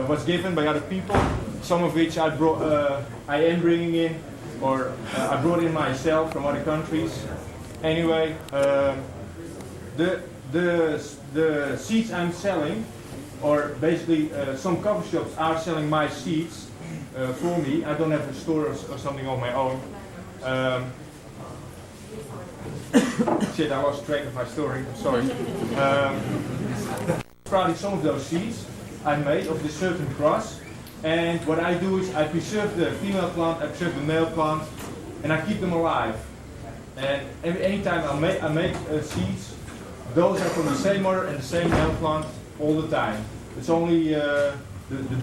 was given by other people, some of which I am bringing in, or I brought in myself from other countries. Anyway, the seeds I'm selling, or basically some coffee shops are selling my seeds for me. I don't have a store or something of my own. Shit, I lost track of my story. I'm sorry. Sprouting some of those seeds I made of this certain cross, and what I do is I preserve the female plant, I preserve the male plant, and I keep them alive. And anytime I make seeds, those are from the same mother and the same male plant all the time. It's only the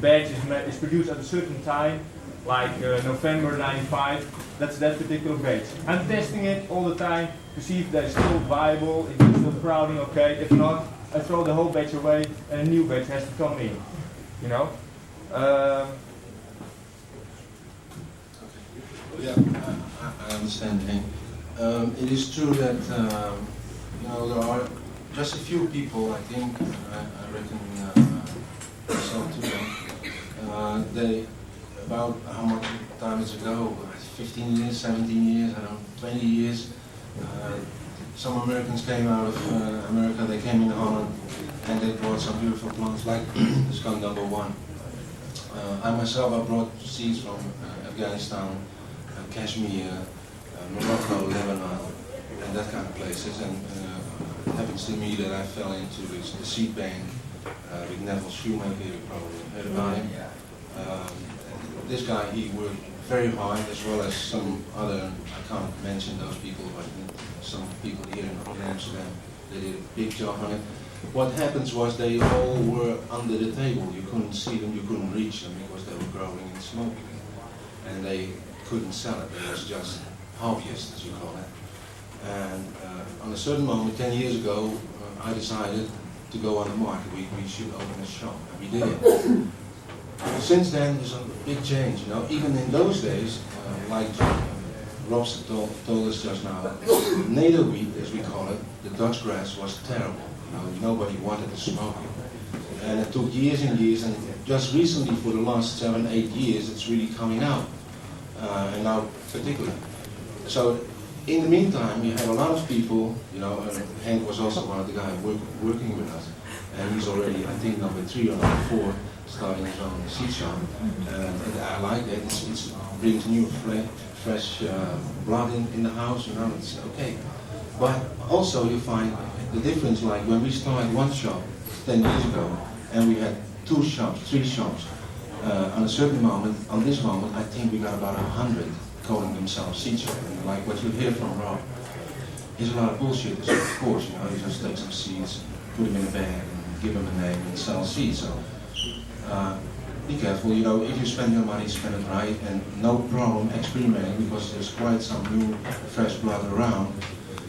batch is produced at a certain time, like November 95. That's that particular batch. I'm testing it all the time to see if they're still viable, if they're still sprouting okay. If not, I throw the whole batch away and a new batch has to come in. You know? Yeah, I understand, Hank. It is true that there are just a few people, I think, I reckon myself to them, they, about how much time ago, 15 years, 17 years, I don't know, 20 years, some Americans came out of America, they came in Holland, and they brought some beautiful plants like the skunk number 1. I myself, I brought seeds from Afghanistan, Kashmir, Morocco, Lebanon, and that kind of places. And it happens to me that I fell into the seed bank with Neville Shoemaker. You probably heard about him. This guy, he worked very hard, as well as some other, I can't mention those people, but some people here in Amsterdam, they did a big job on it. What happens was they all were under the table. You couldn't see them, you couldn't reach them because they were growing and smoking. And they couldn't sell it. It was just hobbyists, as you call it. And on a certain moment, 10 years ago, I decided to go on the market. We should open a shop, and we did. Since then, there's a big change. Even in those days, like Robson told us just now, nader wheat, as we call it, the Dutch grass, was terrible. Nobody wanted to smoke it. And it took years and years, and just recently, for the last 7-8 years, it's really coming out. And now particularly. So in the meantime, you have a lot of people, and Hank was also one of the guys working with us. And he's already, I think, number 3 or number 4, starting his own seed shop. And I like that. It brings new, fresh blood in the house, it's okay. But also you find the difference, like when we started one shop 10 years ago, and we had 2 shops, 3 shops, on a certain moment, on this moment, I think we got about 100 calling themselves seed shop. And like what you hear from Rob, is a lot of bullshit. So of course, you just take some seeds, put them in a bag, and give them a name, and sell seeds. So be careful. If you spend your money, spend it right, and no problem experimenting because there's quite some new, fresh blood around.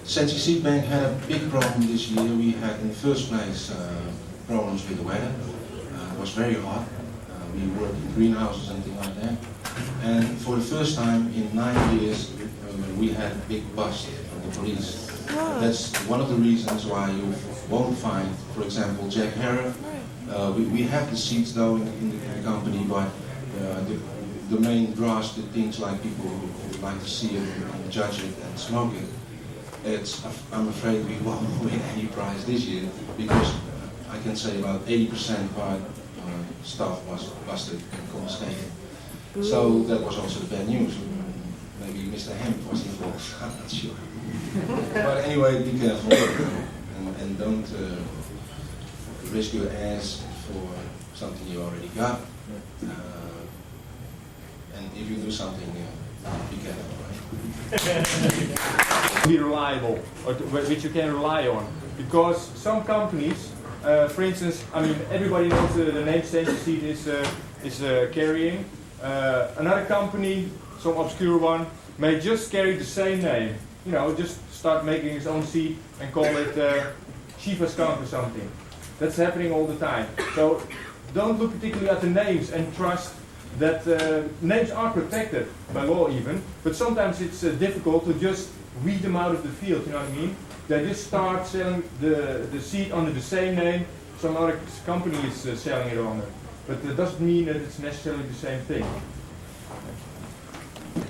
Sensi Seed Bank had a big problem this year. We had, in the first place, problems with the weather. It was very hot. We worked in greenhouses and things like that. And for the first time in 9 years, we had a big bust from the police. That's one of the reasons why you won't find, for example, Jack Herer. We have the seeds though in the company, but the main draws, the things like people who like to see it and judge it and smoke it, I'm afraid we won't win any prize this year because I can say about 80% of our stuff was busted and confiscated. So that was also the bad news. Maybe Mr. Hemp was involved, I'm not sure. But anyway, be careful and don't risk your ass for something you already got. And if you do something, be careful, right? Be reliable, or which you can rely on. Because some companies, for instance, everybody knows the name Sensi Seed is carrying. Another company, some obscure one, may just carry the same name. Just start making his own seed and call it Shiva skunk or something. That's happening all the time. So don't look particularly at the names and trust that names are protected by law even, but sometimes it's difficult to just weed them out of the field, you know what I mean? They just start selling the seed under the same name some other company is selling it under. but that doesn't mean that it's necessarily the same thing.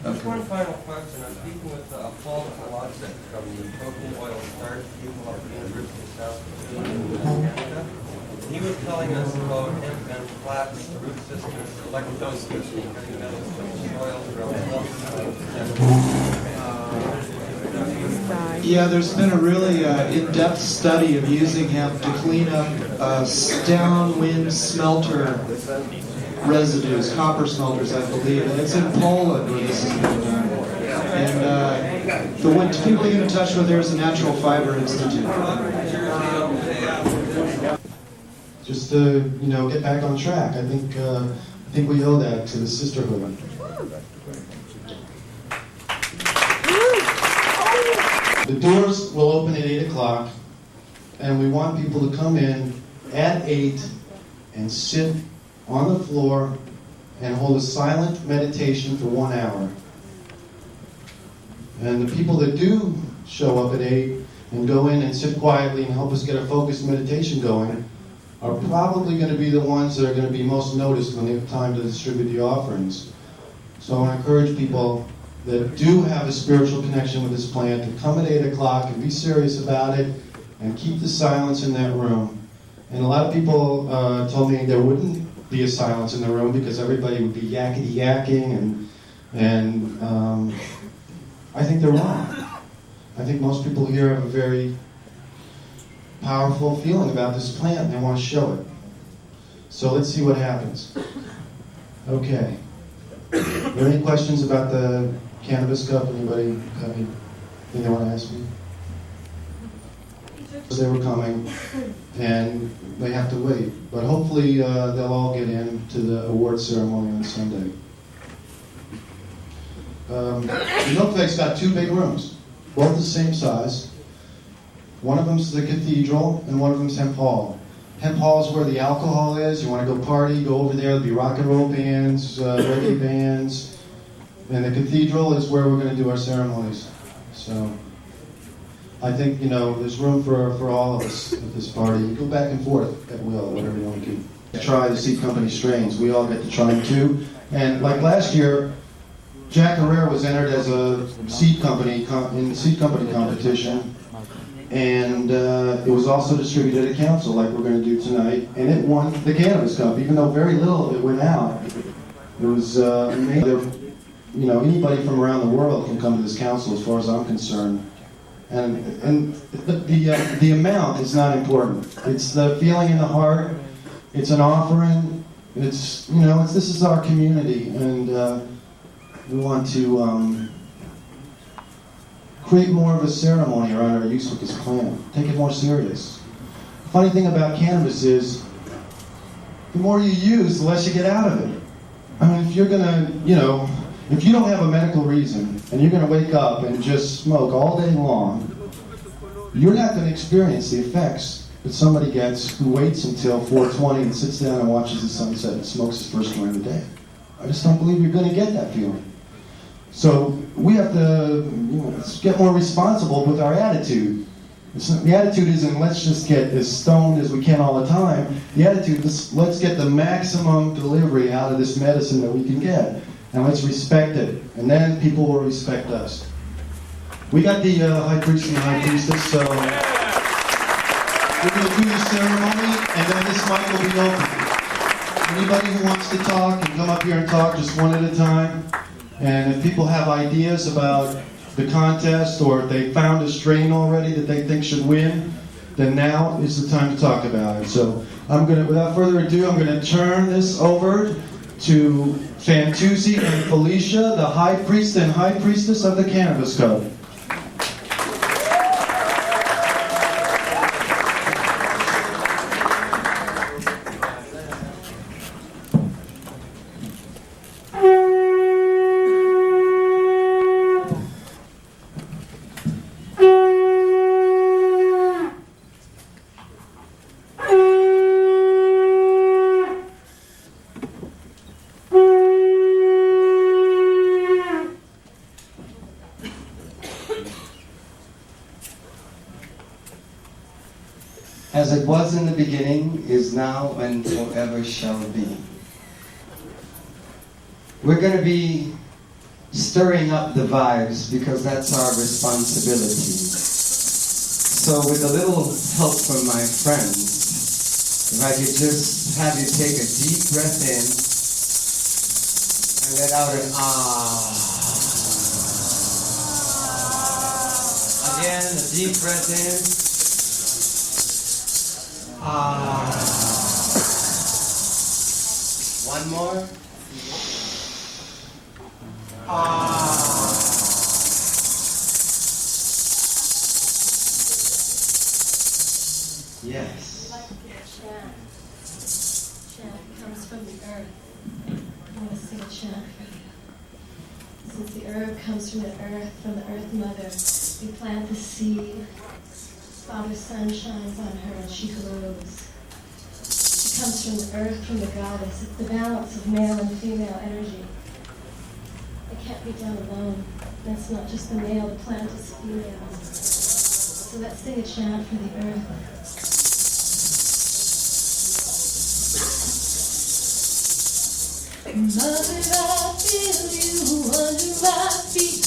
Just one final question. I'm speaking with Paul Kalodzik from the Protein Oil Starch People at the University of Saskatoon in Canada. He was telling us about hemp and flax root systems, electrosis, and getting metals from soil from Yeah, there's been a really in-depth study of using hemp to clean up downwind smelter residues, copper smelters, I believe. And it's in Poland where this has been done. And the people to get in touch with there is the Natural Fiber Institute. Just to get back on track. I think we owe that to the sisterhood. The doors will open at 8 o'clock, and we want people to come in at 8 and sit on the floor and hold a silent meditation for 1 hour. And the people that do show up at 8 and go in and sit quietly and help us get a focused meditation going are probably going to be the ones that are going to be most noticed when they have time to distribute the offerings. So I want to encourage people that do have a spiritual connection with this plant to come at 8 o'clock and be serious about it and keep the silence in that room. And a lot of people told me there wouldn't be a silence in the room because everybody would be yakety-yakking, and I think they're wrong. I think most people here have a very powerful feeling about this plant and they want to show it. So let's see what happens. Okay. Are there any questions about the Cannabis Cup? Anybody have anything they want to ask me? They were coming, and they have to wait. But hopefully they'll all get in to the award ceremony on Sunday. The Milk Fake's got 2 big rooms, both the same size. One of them's the cathedral, and one of them's Hemp Hall. Hemp Hall is where the alcohol is. You want to go party, go over there. There'll be rock and roll bands, reggae bands. And the cathedral is where we're going to do our ceremonies. So I think, there's room for all of us at this party. You go back and forth at will, whatever you want to do. Try the Seed Company strains. We all get to try them too. And like last year, Jack Herrera was entered as a seed company in the seed company competition. And it was also distributed at council like we're going to do tonight. And it won the Cannabis Cup, even though very little of it went out. It was amazing. Anybody from around the world can come to this council as far as I'm concerned. And the amount is not important. It's the feeling in the heart. It's an offering. It's this is our community, and we want to create more of a ceremony around our use of this plant. Take it more serious. The funny thing about cannabis is, the more you use, the less you get out of it. I mean, if you're gonna, if you don't have a medical reason and you're going to wake up and just smoke all day long, you're not going to experience the effects that somebody gets who waits until 4:20 and sits down and watches the sunset and smokes his first joint of the day. I just don't believe you're going to get that feeling. So we have to get more responsible with our attitude. The attitude isn't let's just get as stoned as we can all the time. The attitude is let's get the maximum delivery out of this medicine that we can get. And let's respect it. And then people will respect us. We got the High Priest and the High Priestess, so we're going to do the ceremony, and then this mic will be open. Anybody who wants to talk can come up here and talk just one at a time. And if people have ideas about the contest, or if they found a strain already that they think should win, then now is the time to talk about it. So without further ado, I'm going to turn this over to Fantuzzi and Felicia, the High Priest and High Priestess of the Cannabis Code. it was in the beginning, is now, and forever shall be. We're going to be stirring up the vibes because that's our responsibility. So with a little help from my friends, if I could just have you take a deep breath in and let out an ah. Again, a deep breath in. Ah. One more. Ah. Yes. Chant. Chant comes from the earth. I'm going to sing a chant for you. Since the herb comes from the earth mother, we plant the seed. Father sun shines on her and she glows. She comes from the earth, from the goddess. It's the balance of male and female energy. It can't be done alone. That's not just the male, the plant is female. So let's sing a chant for the earth. Mother, I feel you under my feet.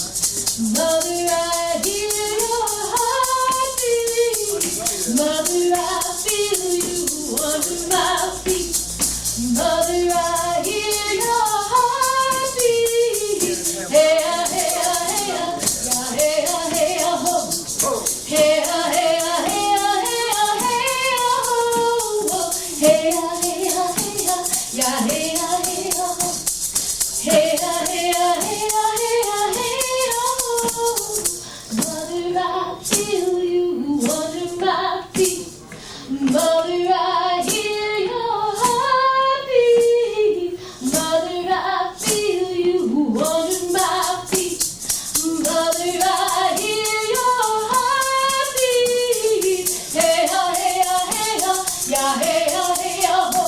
Mother, I hear your heartbeat. Mother, I feel you under my feet. Mother, I hear your heartbeat. Hey, hey, hey, hey, hey, ho. Hey, hey, hey, hey, ho. Hey, hey, hey, yeah, hey, hey, ho. Hey, hey, hey, hey, ho. Mother, I feel you under my feet. Mother, I hear your heartbeat. Mother, I feel you under my feet. Mother, I hear your heartbeat. Hey, hey, hey, yeah, hey, hey, ho.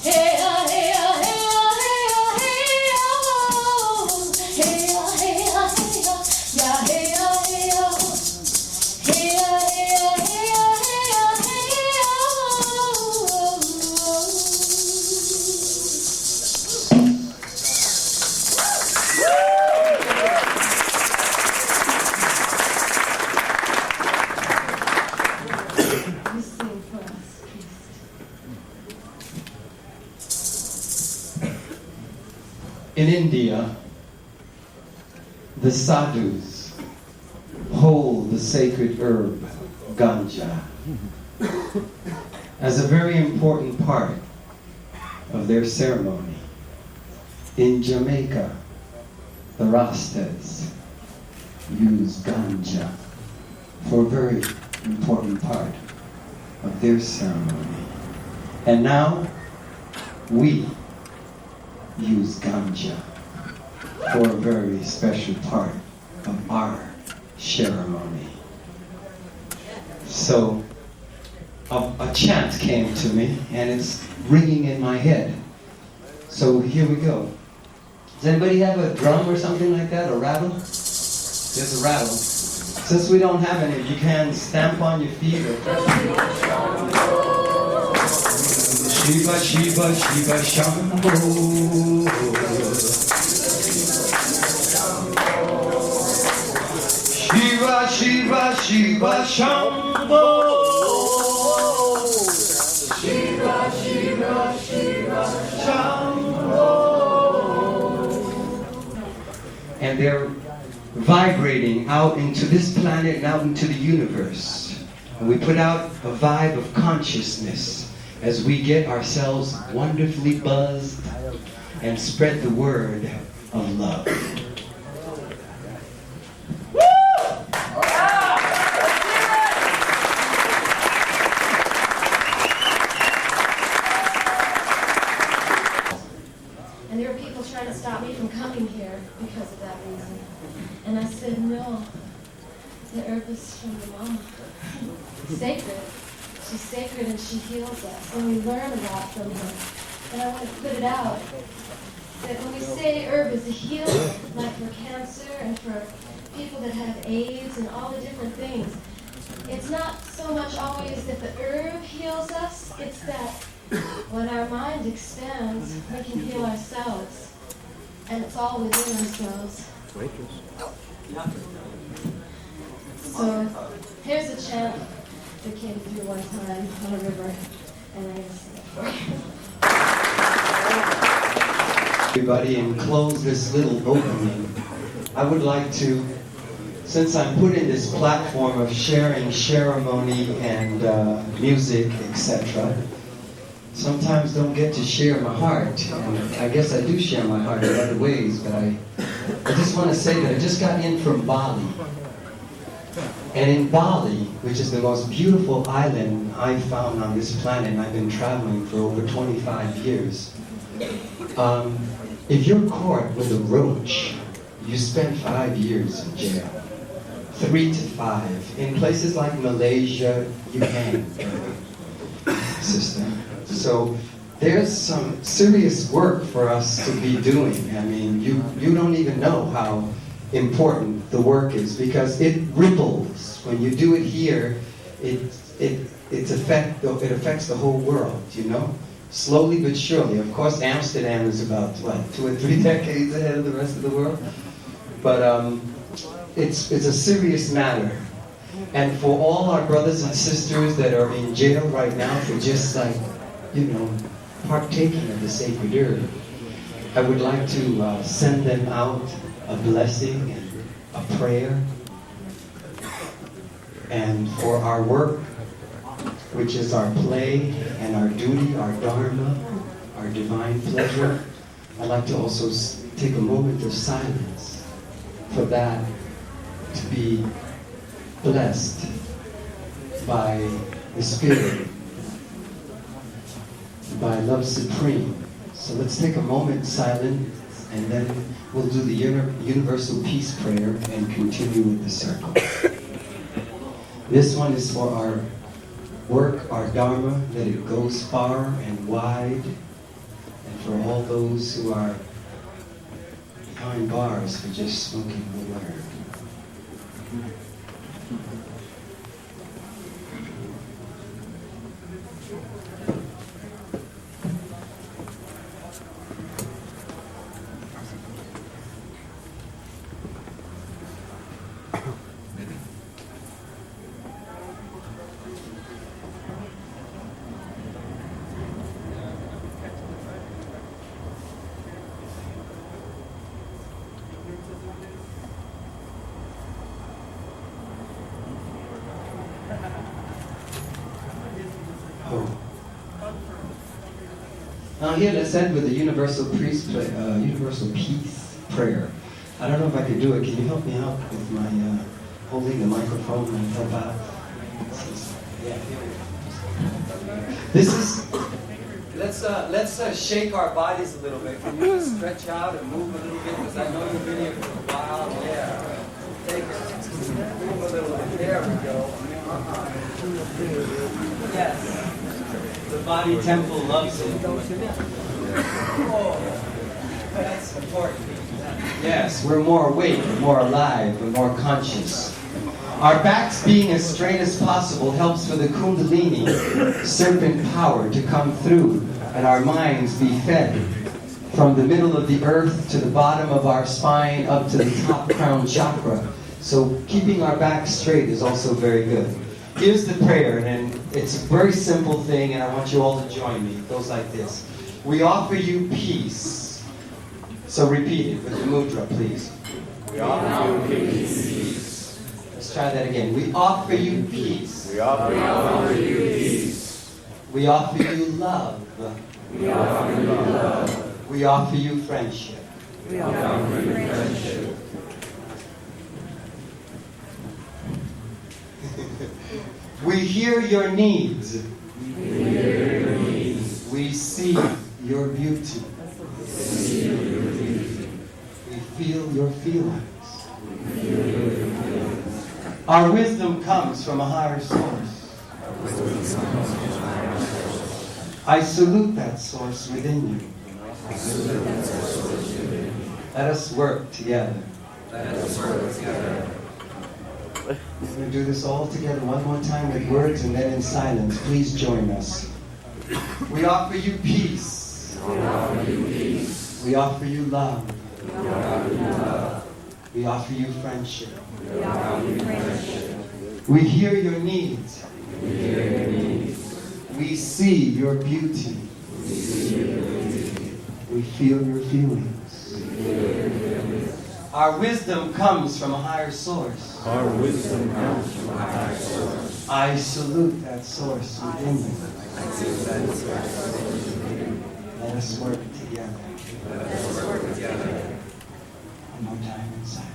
Hey, hey, hey, hey, yeah, hey, hey, ho. Hey, you sing for us, priest. In India, the sadhus hold the sacred herb ganja as a very important part of their ceremony. In Jamaica, the Rastas use ganja for a very important part of their ceremony. And now, we use ganja for a very special part of our ceremony. So, a chant came to me, and it's ringing in my head. So here we go. Does anybody have a drum or something like that, a rattle? There's a rattle. Since we don't have any, you can stamp on your feet or Shiva, Shiva, Shiva, Shambho. Shiva, Shiva, Shiva, Shambho. Shiva, Shiva, Shiva, Shambho. And they're vibrating out into this planet and out into the universe. And we put out a vibe of consciousness as we get ourselves wonderfully buzzed and spread the word of love. And there were people trying to stop me from coming here because of that reason. And I said, no, the herb is from the mama. Sacred. She's sacred and she heals us. And we learn a lot from her. And I want to put it out that when we say herb is a healer, like for cancer and for people that have AIDS and all the different things, it's not so much always that the herb heals us, it's that when our mind expands, we can heal ourselves. And it's all within ourselves. So here's a chant that came through one time on a river, and I'm going to sing it for you. Everybody, and close this little opening. I would like to, since I'm put in this platform of sharing ceremony and music, etc., sometimes don't get to share my heart. And I guess I do share my heart in other ways, but I just want to say that I just got in from Bali. And in Bali, which is the most beautiful island I've found on this planet, and I've been traveling for over 25 years, if you're caught with a roach, you spend 5 years in jail. 3 to 5. In places like Malaysia, you hang, sister. So there's some serious work for us to be doing. I mean, you don't even know how important the work is, because it ripples. When you do it here, it affects the whole world, you know? Slowly but surely. Of course, Amsterdam is about, 2 or 3 decades ahead of the rest of the world. But it's a serious matter. And for all our brothers and sisters that are in jail right now for just partaking of the sacred herb, I would like to send them out a blessing and a prayer. And for our work, which is our play and our duty, our dharma, our divine pleasure, I'd like to also take a moment of silence for that to be blessed by the Spirit, by Love Supreme. So let's take a moment silent, and then we'll do the universal peace prayer and continue with the circle. This one is for our work, our dharma, that it goes far and wide, and for all those who are behind bars for just smoking the word. Now here, let's end with the universal peace prayer. I don't know if I can do it. Can you help me out with my holding the microphone and help out? Yeah, here we go. This is. Let's shake our bodies a little bit. Can you just stretch out and move a little bit? Because I know you've been here for a while. Yeah. Take it. Move a little bit. There we go. Yes. The body temple loves it. Oh, that's important. Yes, we're more awake, we're more alive, we're more conscious. Our backs being as straight as possible helps for the Kundalini, serpent power, to come through, and our minds be fed from the middle of the earth to the bottom of our spine up to the top crown chakra. So keeping our back straight is also very good. Here's the prayer, and it's a very simple thing, and I want you all to join me. It goes like this. We offer you peace. So repeat it with the mudra, please. We offer you peace. Let's try that again. We offer you peace. We offer you peace. We offer you love. We offer you love. We offer you friendship. We offer you friendship. We hear your needs. We hear your needs. We see your beauty. We see your beauty. We feel your feelings. We feel your feelings. Our wisdom comes from a higher source. I salute that source within you. Let us work together. Let us work together. We're going to do this all together one more time with words and then in silence. Please join us. We offer you peace. We offer you love. We offer you friendship. We hear your needs. We see your beauty. We feel your feelings. Our wisdom comes from a higher source. I salute that source within you. Let us work together. One more time inside.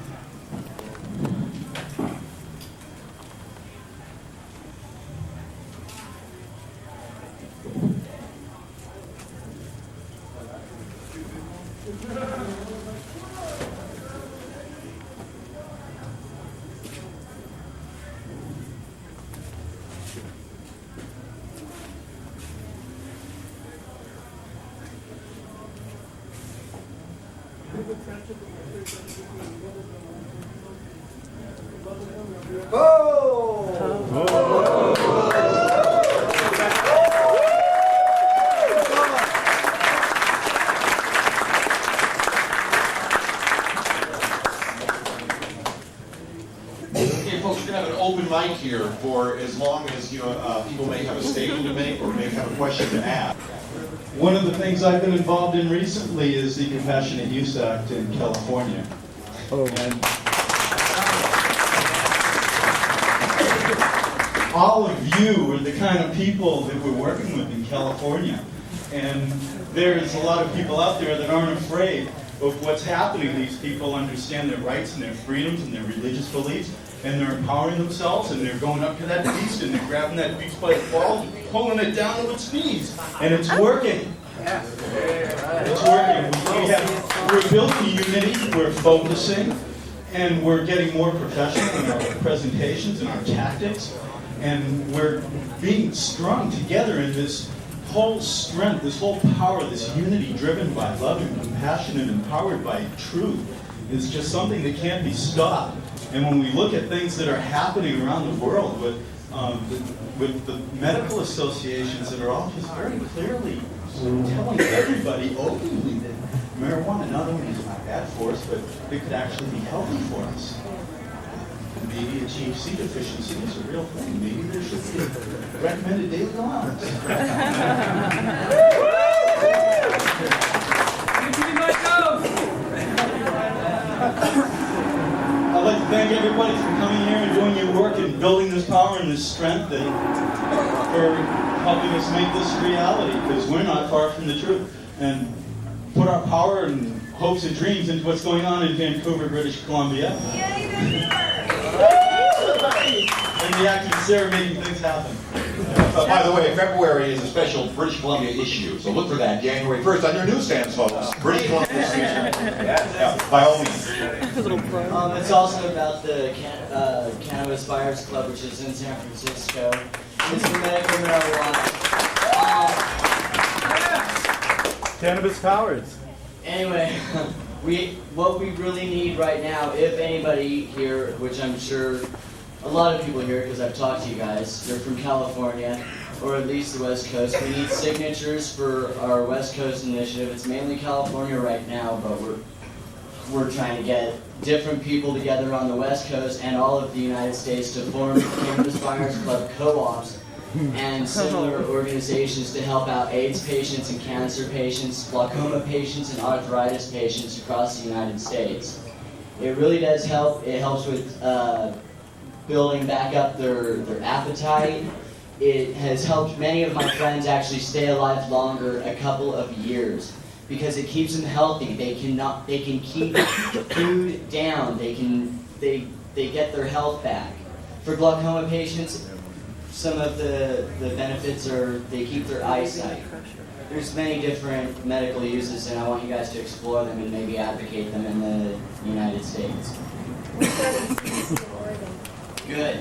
Okay, folks, we're going to have an open mic here for as long as people may have a statement to make or may have a question to ask. One of the things I've been involved in recently is the Compassionate Use Act in California. And all of you are the kind of people that we're working with in California. And there's a lot of people out there that aren't afraid of what's happening. These people understand their rights and their freedoms and their religious beliefs, and they're empowering themselves, and they're going up to that beast, and they're grabbing that beast by the balls, and pulling it down to its knees. And it's working. It's working. We're building unity, we're focusing, and we're getting more professional in our presentations and our tactics, and we're being strung together in this whole strength, this whole power, this unity driven by love and compassion and empowered by truth. It's just something that can't be stopped. And when we look at things that are happening around the world with the medical associations that are all just very clearly telling everybody openly that marijuana not only is not bad for us, but it could actually be healthy for us. Maybe a THC deficiency is a real thing. Maybe there should be recommended daily allowance. I'd like to thank everybody for coming here and doing your work and building this power and this strength and for helping us make this reality, because we're not far from the truth. And put our power and hopes and dreams into what's going on in Vancouver, British Columbia. And the acting Sarah making things happen. By the way, February is a special British Columbia issue, so look for that January 1st on your newsstands, folks. British Columbia issue. Yeah, by all means. It's also about the Cannabis Buyers Club, which is in San Francisco. It's for medical marijuana. Cannabis powers. Anyway, what we really need right now, if anybody here, which I'm sure a lot of people here, because I've talked to you guys, you're from California, or at least the West Coast. We need signatures for our West Coast initiative. It's mainly California right now, but we're trying to get different people together on the West Coast and all of the United States to form Cannabis Buyers Club co-ops and similar organizations to help out AIDS patients and cancer patients, glaucoma patients, and arthritis patients across the United States. It really does help. It helps with building back up their appetite. It has helped many of my friends actually stay alive longer, a couple of years, because it keeps them healthy. They can keep food down. They get their health back. For glaucoma patients, some of the benefits are they keep their eyesight. There's many different medical uses, and I want you guys to explore them and maybe advocate them in the United States. Good.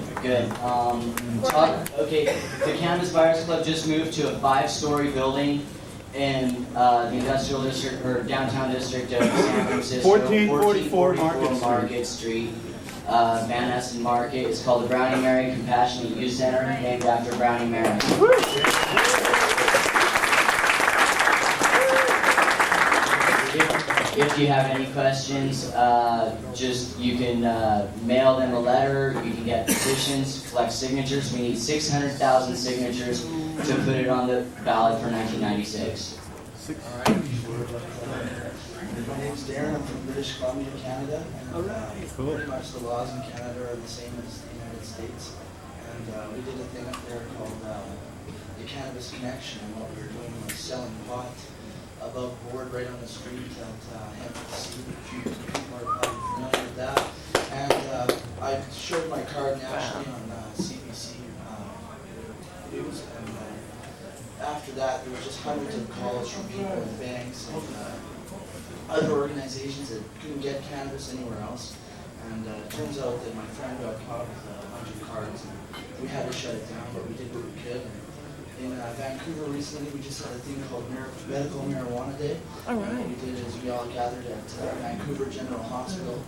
Okay, the Cannabis Buyers Club just moved to a 5-story building in the industrial district or downtown district of San Francisco. 1444 Market Street. Van Esten Market. It's called the Brownie Mary Compassionate Youth Center, named after Brownie Mary. If you have any questions, just you can mail them a letter. You can get petitions, collect signatures. We need 600,000 signatures to put it on the ballot for 1996. My name's Darren. I'm from British Columbia, Canada. And, pretty much the laws in Canada are the same as the United States. And we did a thing up there called the Cannabis Connection. And what we were doing was selling pot above board right on the street at Hampton Seed. A few people are probably familiar with that. And I showed my card nationally on CBC News. And after that, there were just hundreds of calls from people in banks and other organizations that couldn't get cannabis anywhere else. And it turns out that my friend got caught with a bunch of cards, and we had to shut it down, but we did what we could. In Vancouver recently, we just had a thing called Medical Marijuana Day. All right. What we did is we all gathered at Vancouver General Hospital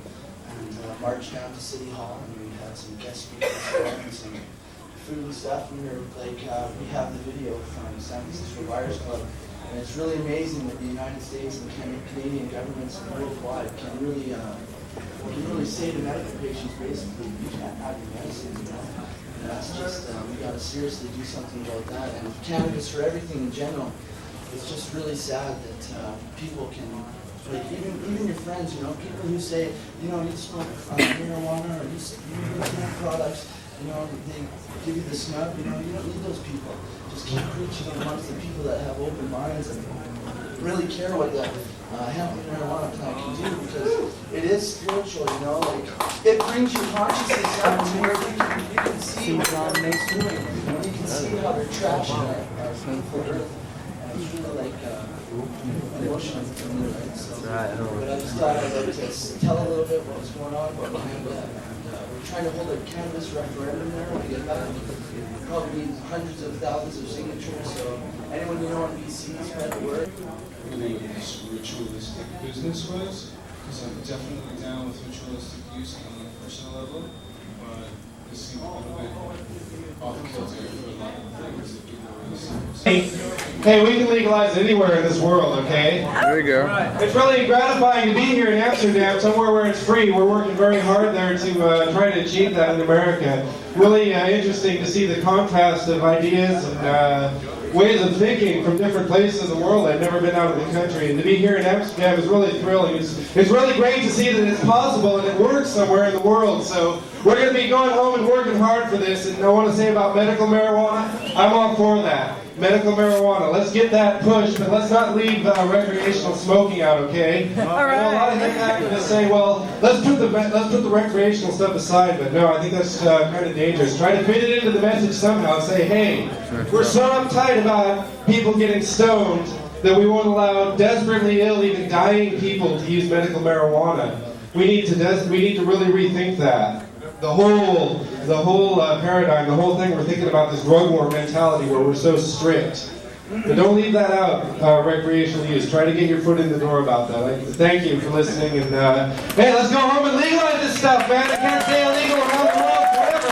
and marched down to City Hall, and we had some guest speakers and some food and stuff. And we were like, we have the video from San Francisco Buyers Club. And it's really amazing that the United States and Canadian governments worldwide can really say to medical patients, basically, you can't have your medicine, you know. And that's just, we got to seriously do something about that. And cannabis for everything in general, it's just really sad that people can, like even your friends, you know, people who say, you know, you smoke marijuana or you smoke products, you know, they give you the snub, you know, you don't need those people. Just keep preaching amongst the people that have open minds and really care what the hemp and marijuana plant can do, because it is spiritual, you know, like it brings your consciousness up to where you can see what God makes doing. You can see how they're trashing our beautiful earth. And it's really like emotional for me, right? So, but I just thought I'd like to tell a little bit what was going on behind that. We're trying to hold a cannabis referendum there when we get back. We probably need hundreds of thousands of signatures, so anyone you know in BC, spread the word. Really this ritualistic business was, because I'm definitely down with ritualistic use on a personal level, but this seemed a little bit off kilter for a lot of things that people really see. Hey, we can legalize it anywhere in this world, okay? There you go. It's really gratifying to be here in Amsterdam, somewhere where it's free. We're working very hard there to try to achieve that in America. Really interesting to see the contrast of ideas and ways of thinking from different places in the world. I've never been out of the country, and to be here in Amsterdam is really thrilling. It's really great to see that it's possible and it works somewhere in the world. So we're going to be going home and working hard for this. And I want to say about medical marijuana, I'm all for that. Medical marijuana, let's get that pushed, but let's not leave recreational smoking out, okay? All I know a lot of hip activists say, well, let's put the recreational stuff aside, but no, I think that's kind of dangerous. Try to fit it into the message somehow. Say, hey, we're so uptight about people getting stoned that we won't allow desperately ill, even dying people to use medical marijuana. We need to really rethink that. The whole paradigm, the whole thing, we're thinking about this drug war mentality where we're so strict. But don't leave that out, recreational use. Try to get your foot in the door about that. Thank you for listening, and hey, let's go home and legalize this stuff, man. It can't stay illegal around the world forever.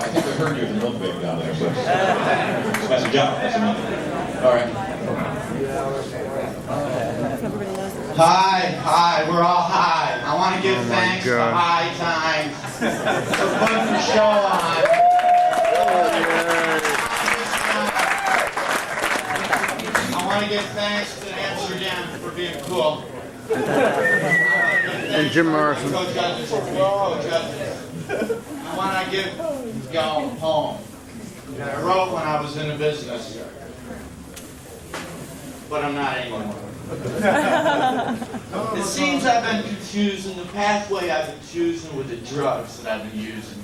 I think I heard you at the milk bank down there, so that's a job. That's enough. All right. Hi, we're all high. I want to give thanks to High Times for putting the show on. I want to give thanks to Amsterdam for being cool. And Jim Morrison. Coach Justice. I want to give y'all a poem that I wrote when I was in the business, but I'm not anymore. It seems I've been confused in the pathway I've been choosing with the drugs that I've been using.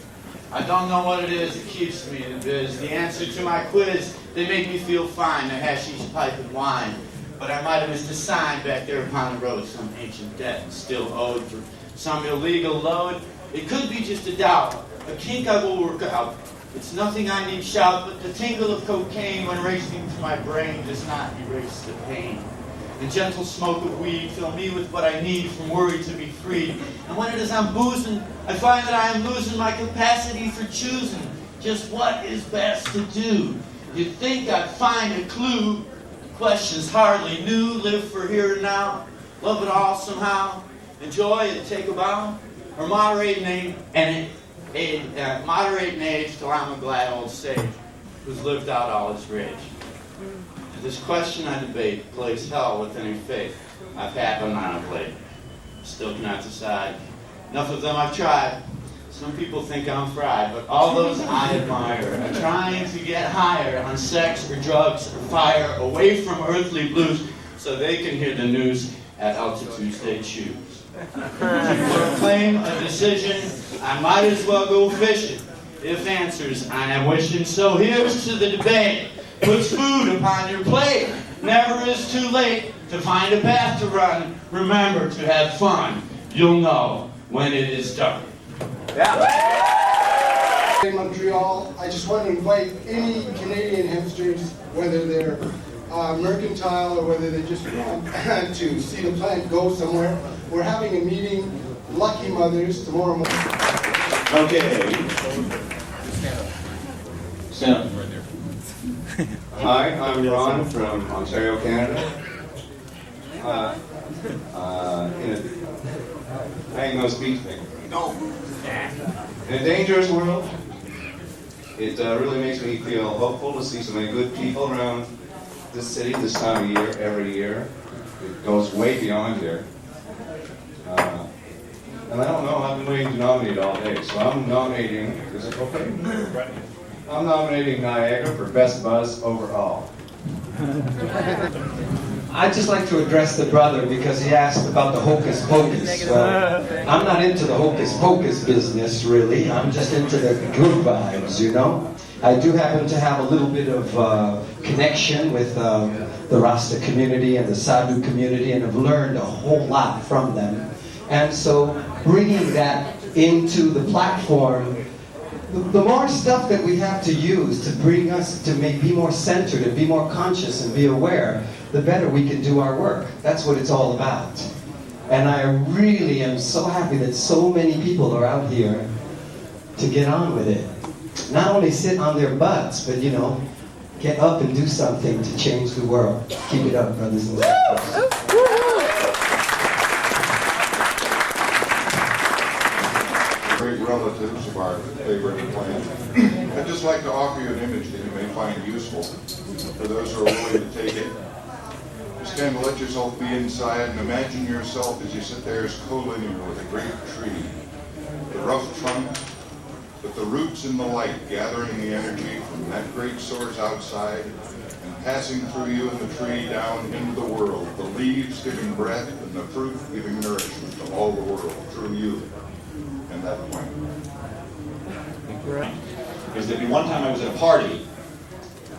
I don't know what it is that keeps me in the biz. The answer to my quiz, they make me feel fine, the hashish, pipe, and wine. But I might have missed a sign back there upon the road, some ancient debt still owed for some illegal load. It could be just a doubt, a kink I will work out. It's nothing I need shout, but the tingle of cocaine when racing through my brain does not erase the pain. The gentle smoke of weed fill me with what I need from worry to be free. And when it is I'm boozing, I find that I am losing my capacity for choosing just what is best to do. You'd think I'd find a clue. The question's hardly new. Live for here and now. Love it all somehow. Enjoy and take a bow. Or moderate in age till I'm a glad old sage who's lived out all his rage. This question I debate plagues hell with any faith I've had on my plate. Still cannot decide. Enough of them I've tried. Some people think I'm fried, but all those I admire are trying to get higher on sex or drugs or fire, away from earthly blues, so they can hear the news at altitudes they choose. To proclaim a decision, I might as well go fishing, if answers I am wishing. So here's to the debate. Puts food upon your plate. Never is too late to find a path to run. Remember to have fun. You'll know when it is done. In Montreal, I just want to invite any Canadian hipsters, whether they're mercantile or whether they just want to see the plant go somewhere. We're having a meeting, Lucky Mothers, tomorrow morning. Okay. Stand up. Hi, I'm Ron from Ontario, Canada. I ain't no speech thing. No. In a dangerous world, it really makes me feel hopeful to see so many good people around this city this time of year, every year. It goes way beyond here. And I don't know, I've been waiting to nominate all day, so I'm nominating, is it okay? I'm nominating Niagara for Best Buzz overall. I'd just like to address the brother because he asked about the hocus pocus. Well, I'm not into the hocus pocus business, really. I'm just into the good vibes, you know? I do happen to have a little bit of connection with the Rasta community and the Sadhu community, and have learned a whole lot from them. And so bringing that into the platform, the more stuff that we have to use to bring us to be more centered and be more conscious and be aware, the better we can do our work. That's what it's all about. And I really am so happy that so many people are out here to get on with it. Not only sit on their butts, but, you know, get up and do something to change the world. Keep it up, brothers and sisters. Great relatives of our favorite plant. I'd just like to offer you an image that you may find useful for those who are willing to take it. Just kind of let yourself be inside and imagine yourself as you sit there as co-living with a great tree. The rough trunk, but the roots and the light gathering the energy from that great source outside and passing through you and the tree down into the world. The leaves giving breath and the fruit giving nourishment to all the world through you. And that point. Because there'd be one time I was at a party,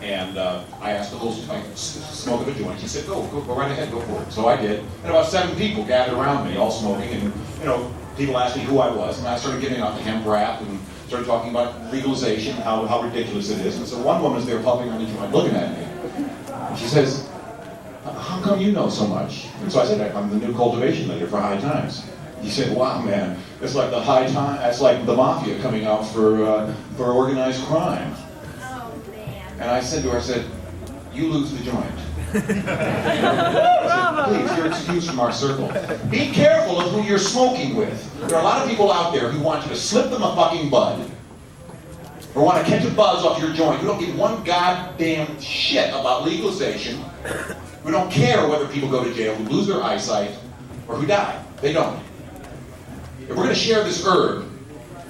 and I asked the host if I could smoke a joint. He said, go right ahead, go for it. So I did. And about 7 people gathered around me, all smoking, and, you know, people asked me who I was, and I started giving out the hemp wrap, and started talking about legalization, how ridiculous it is. And so one woman was there puffing on the joint, looking at me. And she says, how come you know so much? And so I said, I'm the new cultivation leader for High Times. He said, wow, man, it's like the High Time, it's like the mafia coming out for organized crime. Oh, man. And I said to her, I said, you lose the joint. I said, please, you're excused from our circle. Be careful of who you're smoking with. There are a lot of people out there who want you to slip them a fucking bud, or want to catch a buzz off your joint. Who don't give one goddamn shit about legalization. Who don't care whether people go to jail, who lose their eyesight, or who die. They don't. If we're going to share this herb,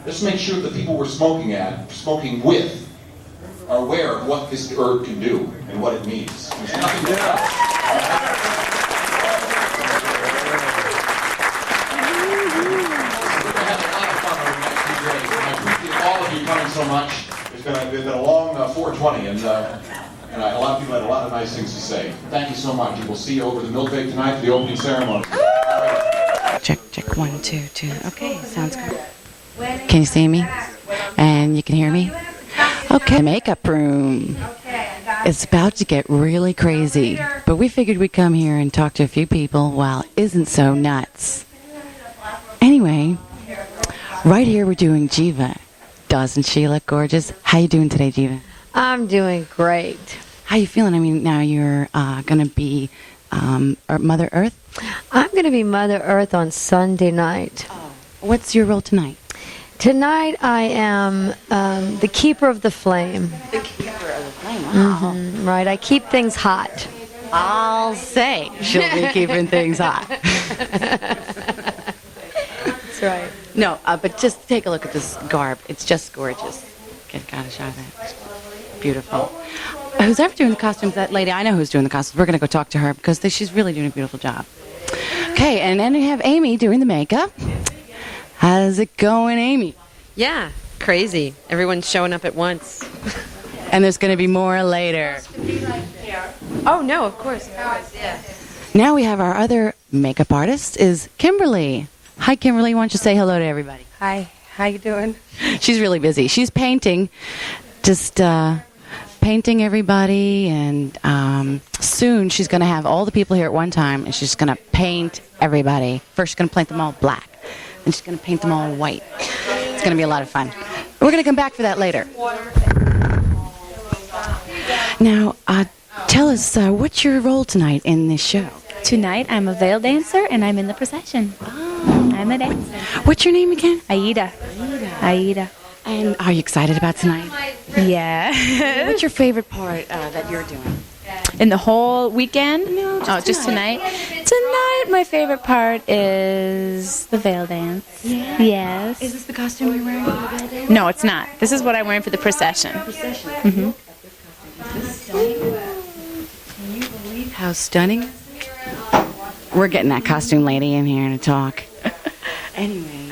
let's make sure the people we're smoking with, are aware of what this herb can do and what it means. There's nothing to tell. We're going to have a lot of fun over the next few days. And I appreciate all of you coming so much. It's been a long 420, and a lot of people had a lot of nice things to say. Thank you so much. And we'll see you over the milk bake tonight for the opening ceremony. Check 1 2 2. Okay, sounds good. Can you see me? And you can hear me? Okay, makeup room. It's about to get really crazy, but we figured we'd come here and talk to a few people while it isn't so nuts. Anyway, right here we're doing Jiva. Doesn't she look gorgeous? How you doing today, Jiva? I'm doing great. How you feeling? I mean, now you're going to be Mother Earth? I'm going to be Mother Earth on Sunday night. What's your role tonight? Tonight I am the keeper of the flame. The keeper of the flame, wow. Right, I keep things hot. I'll say she'll be keeping things hot. That's right. No, but just take a look at this garb. It's just gorgeous. Got a shot of that. Beautiful. Who's ever doing the costumes? That lady, I know who's doing the costumes. We're going to go talk to her because she's really doing a beautiful job. Okay, and then we have Amy doing the makeup. How's it going, Amy? Yeah, crazy. Everyone's showing up at once. And there's going to be more later. Oh, no, of course. Yeah. Now we have our other makeup artist is Kimberly. Hi, Kimberly. Why don't you say hello to everybody? Hi. How you doing? She's really busy. She's painting, just painting everybody, and soon she's going to have all the people here at one time, and she's going to paint everybody. First, she's going to paint them all black, and she's going to paint them all white. It's going to be a lot of fun. We're going to come back for that later. Now, tell us, what's your role tonight in this show? Tonight, I'm a veil dancer, and I'm in the procession. I'm a dancer. What's your name again? Aida. Aida. And are you excited about tonight? Yeah. What's your favorite part that you're doing? In the whole weekend? No, just tonight. Tonight, my favorite part is the veil dance. Yeah. Yes. Is this the costume you're wearing for the veil dance? No, it's not. This is what I'm wearing for the procession. Procession. Mm-hmm. Can you believe how stunning? We're getting that costume lady in here to talk. Anyway,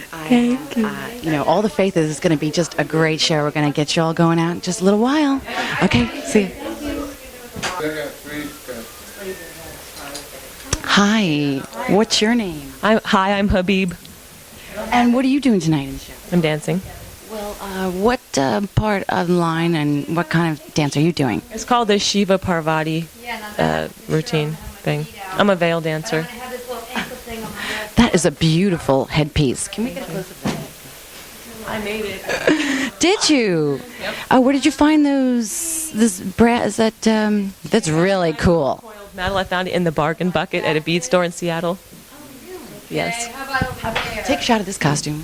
all the faith is it's going to be just a great show. We're going to get you all going out in just a little while. Okay, see you. Hi, what's your name? I'm Habib. And what are you doing tonight in the show? I'm dancing. Well, what part of the line and what kind of dance are you doing? It's called the Shiva Parvati routine thing. I'm a veil dancer. That is a beautiful headpiece. Can we get a close-up of that? I made it. Did you? Yep. Oh, where did you find those? This brass? That's really cool. Metal, I found it in the bargain bucket at a bead store in Seattle. Yes. Take a shot of this costume.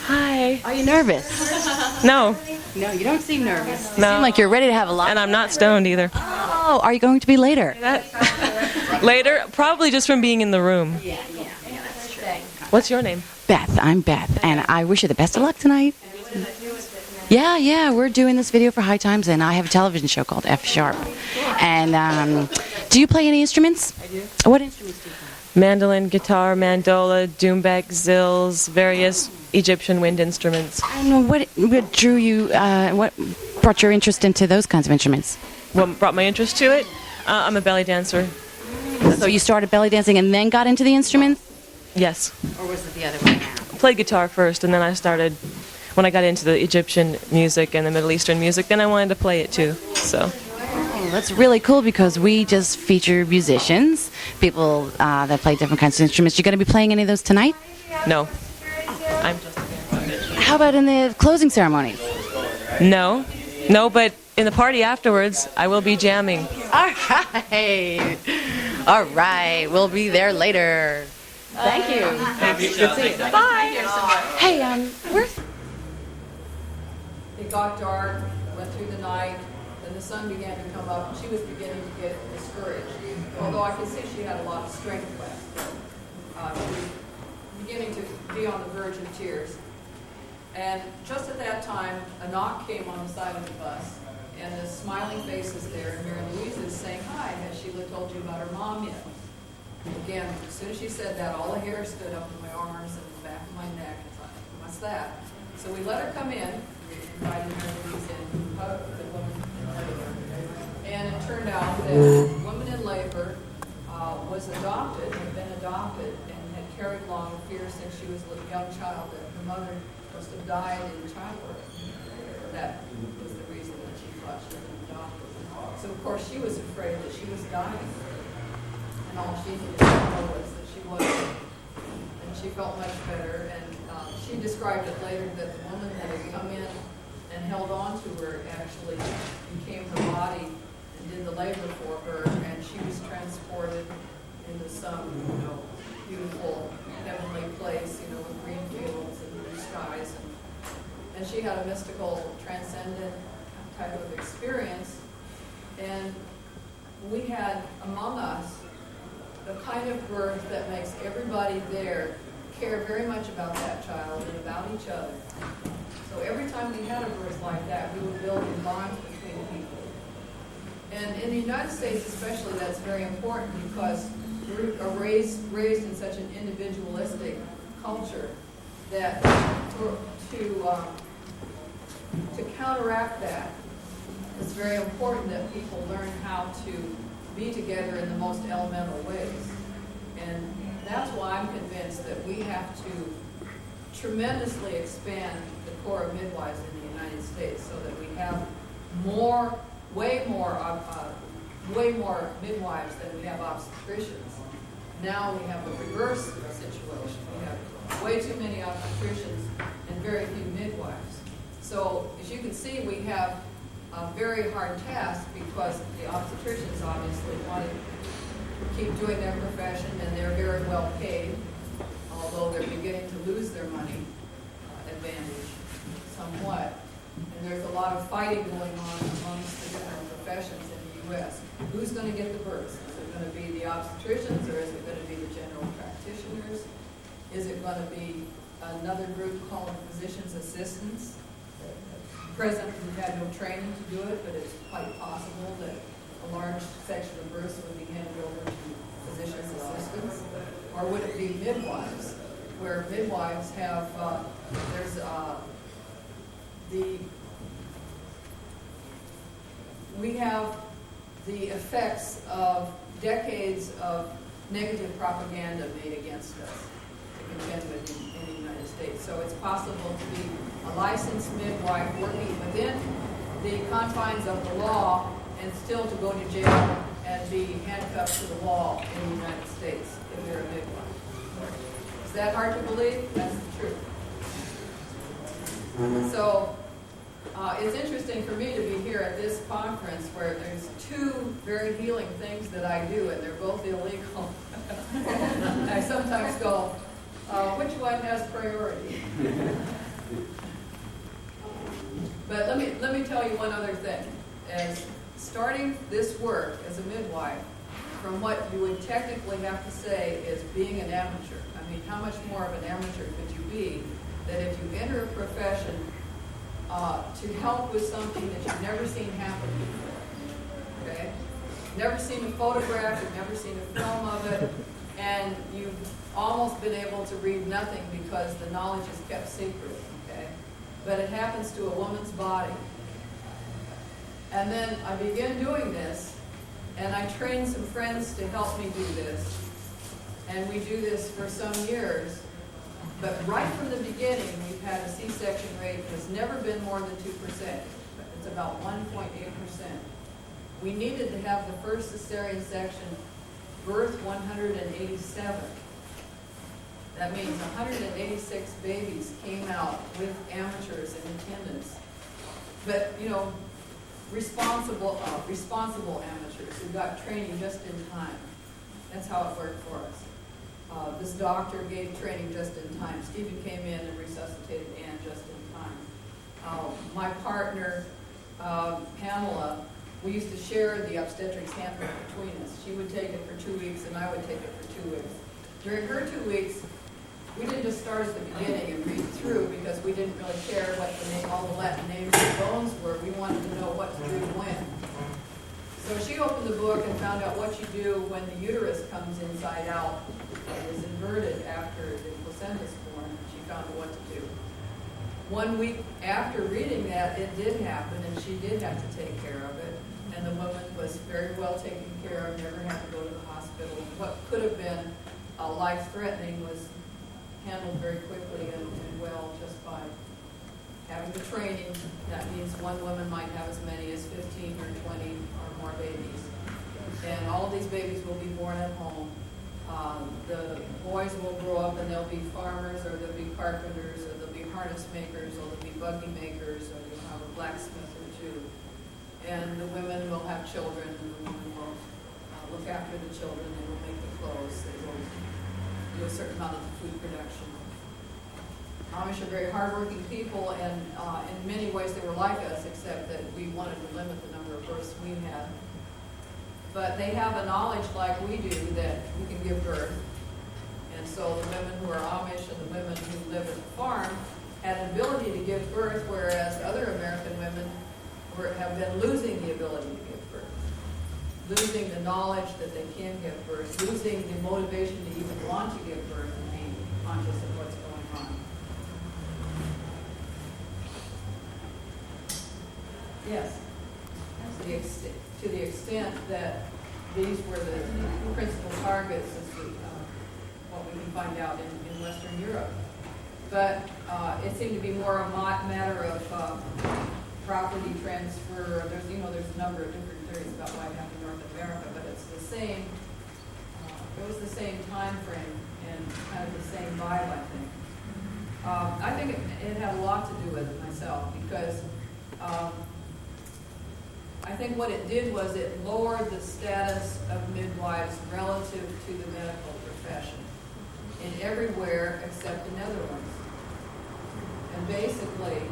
Hi. Are you nervous? No. No, you don't seem nervous. You No. seem like you're ready to have a lot. And I'm not stoned either. Oh, are you going to be later? Later? Probably just from being in the room. Yeah, that's true. What's your name? Beth. I'm Beth, and I wish you the best of luck tonight. Yeah, we're doing this video for High Times, and I have a television show called F Sharp. And do you play any instruments? I do. What instruments do you play? Mandolin, guitar, mandola, doumbek, zills, various Egyptian wind instruments. And what drew you, what brought your interest into those kinds of instruments? What brought my interest to it? I'm a belly dancer. So you started belly dancing and then got into the instruments? Yes. Or was it the other way around? I played guitar first, and then I started, when I got into the Egyptian music and the Middle Eastern music, then I wanted to play it too, so. Oh, that's really cool because we just feature musicians, people that play different kinds of instruments. You going to be playing any of those tonight? No. I'm just How about in the closing ceremonies? No, but in the party afterwards, I will be jamming. All right. We'll be there later. Thank you. Thank you. Good to see you. Bye. Hey, where's... It got dark, went through the night, then the sun began to come up, and she was beginning to get discouraged. Although I could see she had a lot of strength left. She was beginning to be on the verge of tears. And just at that time, a knock came on the side of the bus, and the smiling face is there, and Mary Louise is saying, "Hi, has Sheila told you about her mom yet?" Again, as soon as she said that, all the hair stood up in my arms and the back of my neck. I thought, what's that? So we let her come in. We invited Mary Louise in, hugged the woman in labor. And it turned out that the woman in labor was adopted, had been adopted, and had carried along a fear since she was a young child that her mother must have died in childbirth. that was the reason that she thought she was adopted. So of course she was afraid that she was dying. And all she needed to know was that she wasn't. And she felt much better. And she described it later that the woman that had come in and held on to her actually became her body and did the labor for her, and she was transported into some, beautiful heavenly place, with green fields and blue skies. And she had a mystical, transcendent type of experience. And we had among us the kind of birth that makes everybody there care very much about that child and about each other. So every time we had a birth like that, we were building bonds between people. And in the United States especially, that's very important because we're raised in such an individualistic culture that to counteract that, it's very important that people learn how to be together in the most elemental ways. And that's why I'm convinced that we have to tremendously expand the corps of midwives in the United States so that we have way more midwives than we have obstetricians. Now we have a reverse situation. We have way too many obstetricians and very few midwives. So as you can see, we have a very hard task because the obstetricians obviously want to keep doing their profession, and they're very well paid, although they're beginning to lose their money advantage somewhat. And there's a lot of fighting going on amongst the different professions in the U.S. Who's going to get the births? Is it going to be the obstetricians, or is it going to be the general practitioners? Is it going to be another group called physician's assistants? Present, we've had no training to do it, but it's quite possible that a large section of births would be handed over to physician's assistants. Or would it be midwives, where midwives have, we have the effects of decades of negative propaganda made against us to contend with in the United States. So it's possible to be a licensed midwife working within the confines of the law and still to go to jail and be handcuffed to the wall in the United States if you're a midwife. Is that hard to believe? That's the truth. So it's interesting for me to be here at this conference where there's two very healing things that I do, and they're both illegal. I sometimes go, which one has priority? But let me tell you one other thing. As starting this work as a midwife, from what you would technically have to say is being an amateur. I mean, how much more of an amateur could you be that if you enter a profession to help with something that you've never seen happen before, okay? Never seen a photograph, you've never seen a film of it, and you've almost been able to read nothing because the knowledge is kept secret, okay? But it happens to a woman's body. And then I began doing this, and I trained some friends to help me do this. And we do this for some years. But right from the beginning, we've had a C-section rate that's never been more than 2%. It's about 1.8%. We needed to have the first cesarean section birth 187. That means 186 babies came out with amateurs in attendance. But, responsible amateurs who got training just in time. That's how it worked for us. This doctor gave training just in time. Stephen came in and resuscitated Anne just in time. My partner, Pamela, we used to share the obstetrics handbook between us. She would take it for 2 weeks and I would take it for 2 weeks. During her 2 weeks, we didn't just start at the beginning and read through because we didn't really care what all the Latin names of bones were. We wanted to know what to do when. So she opened the book and found out what you do when the uterus comes inside out and is inverted after the placenta is born. She found out what to do. 1 week after reading that, it did happen, and she did have to take care of it. And the woman was very well taken care of, never had to go to the hospital. What could have been life-threatening was handled very quickly and well just by having the training, that means one woman might have as many as 15 or 20 or more babies. And all of these babies will be born at home. The boys will grow up and they'll be farmers, or they'll be carpenters, or they'll be harness makers, or they'll be buggy makers, or you'll have a blacksmith or two. And the women will have children, and the women will look after the children, they will make the clothes, they will do a certain amount of the food production. Amish are very hardworking people, and in many ways they were like us, except that we wanted to limit the number of births we had. But they have a knowledge like we do that we can give birth. And so the women who are Amish and the women who live at the farm had an ability to give birth, whereas other American women have been losing the ability to give birth. Losing the knowledge that they can give birth, losing the motivation to even want to give birth and be conscious of what's going on. Yes. To the extent that these were the principal targets, as what we can find out in Western Europe. But it seemed to be more a matter of property transfer. There's a number of different theories about why it happened in North America, but it's the same. It was the same time frame and kind of the same vibe, I think. I think it had a lot to do with it myself, because I think what it did was it lowered the status of midwives relative to the medical profession in everywhere except the Netherlands. And basically,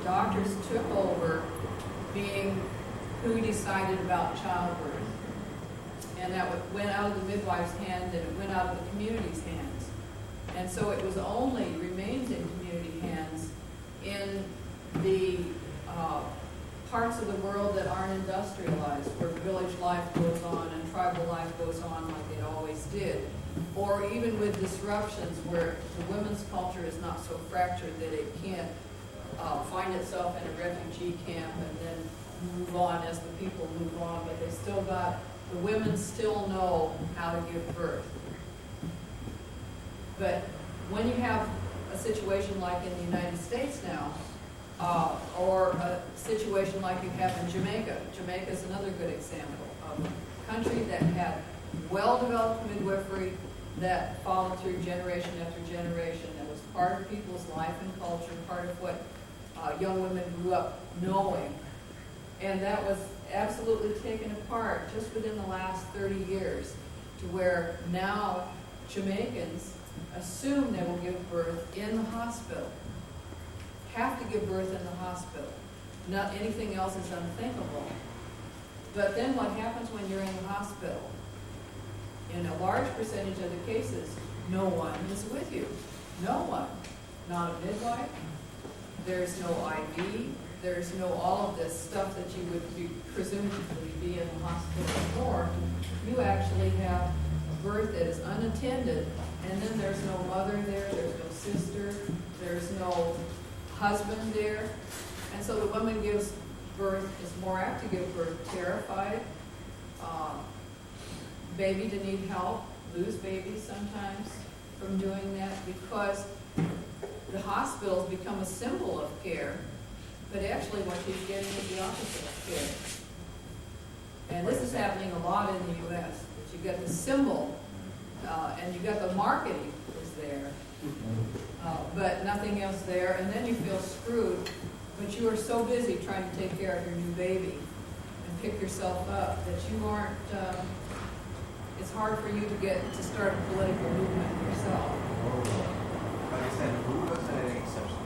doctors took over being who decided about childbirth. And that went out of the midwife's hands, and it went out of the community's hands. And so it remains in community hands in the parts of the world that aren't industrialized, where village life goes on and tribal life goes on like it always did. Or even with disruptions where the women's culture is not so fractured that it can't find itself in a refugee camp and then move on as the people move on, but the women still know how to give birth. But when you have a situation like in the United States now, or a situation like you have in Jamaica. Jamaica is another good example of a country that had well-developed midwifery that followed through generation after generation, that was part of people's life and culture, part of what young women grew up knowing. And that was absolutely taken apart just within the last 30 years, to where now Jamaicans assume they will give birth in the hospital. Have to give birth in the hospital. Not anything else is unthinkable. But then what happens when you're in the hospital? In a large percentage of the cases, no one is with you. No one. Not a midwife. There's no IV. There's no all of this stuff that you would presumably be in the hospital for. You actually have a birth that is unattended, and then there's no mother there, there's no sister, there's no husband there. And so the woman gives birth, is more apt to give birth terrified, baby to need help, lose babies sometimes from doing that, because the hospitals become a symbol of care, but actually what she's getting is the opposite of care. And this is happening a lot in the U.S. That you get the symbol, and you got the marketing is there, but nothing else there, and then you feel screwed, but you are so busy trying to take care of your new baby and pick yourself up that you aren't, it's hard for you to start a political movement yourself. But is that a rule or is that an exception?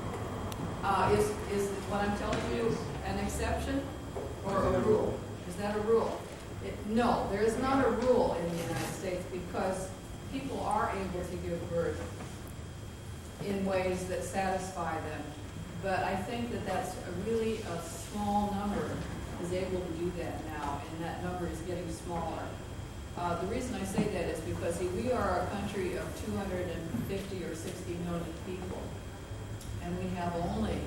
Is what I'm telling you an exception or a rule? Is that a rule? No, there is not a rule in the United States, because people are able to give birth in ways that satisfy them. But I think that that's really a small number is able to do that now, and that number is getting smaller. The reason I say that is because we are a country of 250 or 60 million people, and we have only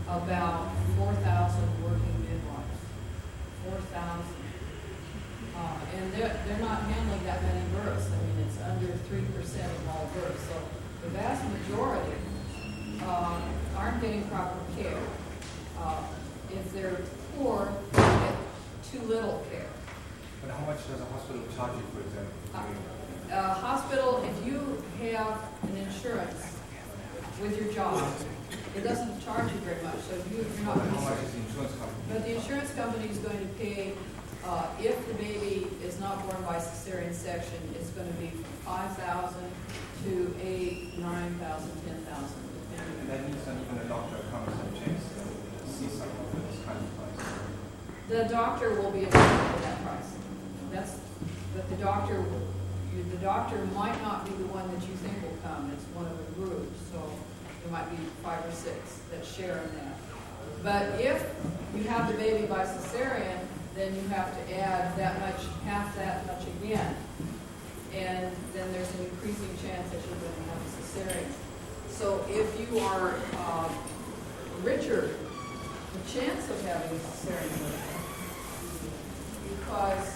about 4,000 working midwives. 4,000. And they're not handling that many births. I mean, it's under 3% of all births. So the vast majority aren't getting proper care. If they're poor, they get too little care. But how much does a hospital charge you, for example? Hospital, if you have an insurance with your job, it doesn't charge you very much, so you're not. But how much is the insurance company? But the insurance company is going to pay, if the baby is not born by cesarean section, it's going to be $5,000 to $8,000, $9,000, $10,000, depending. That means that even a doctor comes and checks see something for this kind of price. The doctor will be available at that price. But the doctor might not be the one that you think will come. It's one of the groups, so there might be 5 or 6 that share in that. But if you have the baby by cesarean, then you have to add half that much again. And then there's an increasing chance that you're going to have a cesarean. So if you are richer, the chance of having a cesarean is higher. Because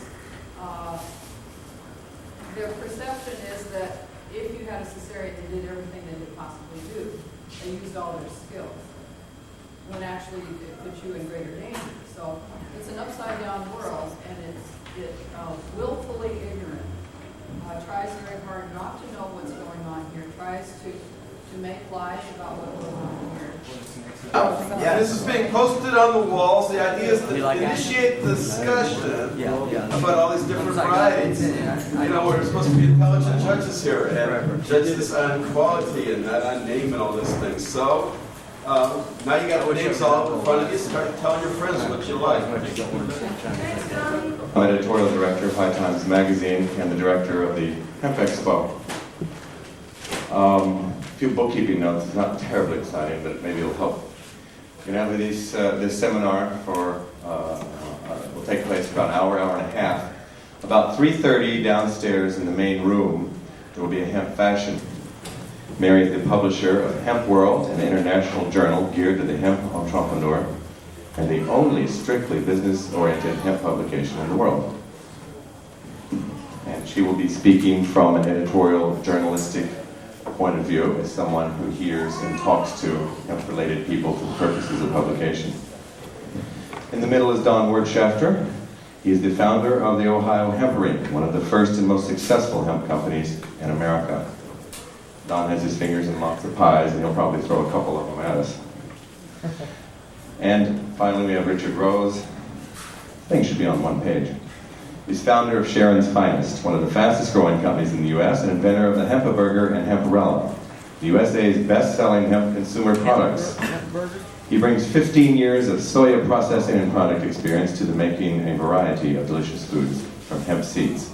their perception is that if you had a cesarean, they did everything they could possibly do. They used all their skills, when actually it puts you in greater danger. So it's an upside-down world, and it's willfully ignorant. Tries very hard not to know what's going on here. Tries to make lies about what goes on here. Yeah, this is being posted on the walls. The idea is to initiate the discussion about all these different varieties. You know, we're supposed to be intelligent judges here and judge this on quality and not on name and all this thing. So now you got the names all in front of you. Start telling your friends what you like. I'm editorial director of High Times Magazine and the director of the Hemp Expo. A few bookkeeping notes. It's not terribly exciting, but maybe it'll help. You know, this seminar will take place for about an hour, hour and a half. About 3:30 downstairs in the main room, there will be a hemp fashion. Mary is the publisher of Hemp World, an international journal geared to the hemp entrepreneur, and the only strictly business-oriented hemp publication in the world. And she will be speaking from an editorial, journalistic point of view as someone who hears and talks to hemp-related people for the purposes of publication. In the middle is Don Wirtschafter. He is the founder of the Ohio Hemp Ring, one of the first and most successful hemp companies in America. Don has his fingers in lots of pies, and he'll probably throw a couple of them at us. And finally, we have Richard Rose. Things should be on one page. He's founder of Sharon's Finest, one of the fastest growing companies in the U.S., and inventor of the Hempaburger and Hemparella, the USA's best-selling hemp consumer products. He brings 15 years of soya processing and product experience to the making a variety of delicious foods from hemp seeds.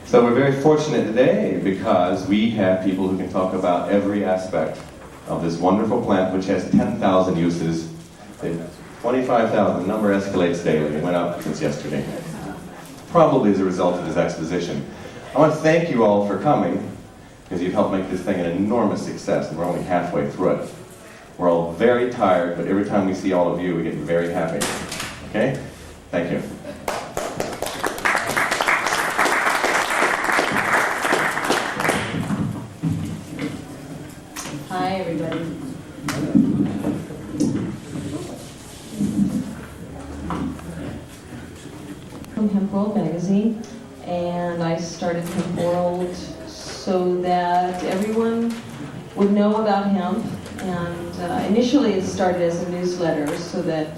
So we're very fortunate today because we have people who can talk about every aspect of this wonderful plant, which has 10,000 uses. 25,000, the number escalates daily. It went up since yesterday. Probably as a result of this exposition. I want to thank you all for coming, because you've helped make this thing an enormous success, and we're only halfway through it. We're all very tired, but every time we see all of you, we get very happy. Okay? Thank you. Hi, everybody. From Hemp World magazine, and I started Hemp World so that everyone would know about hemp. And initially, it started as a newsletter so that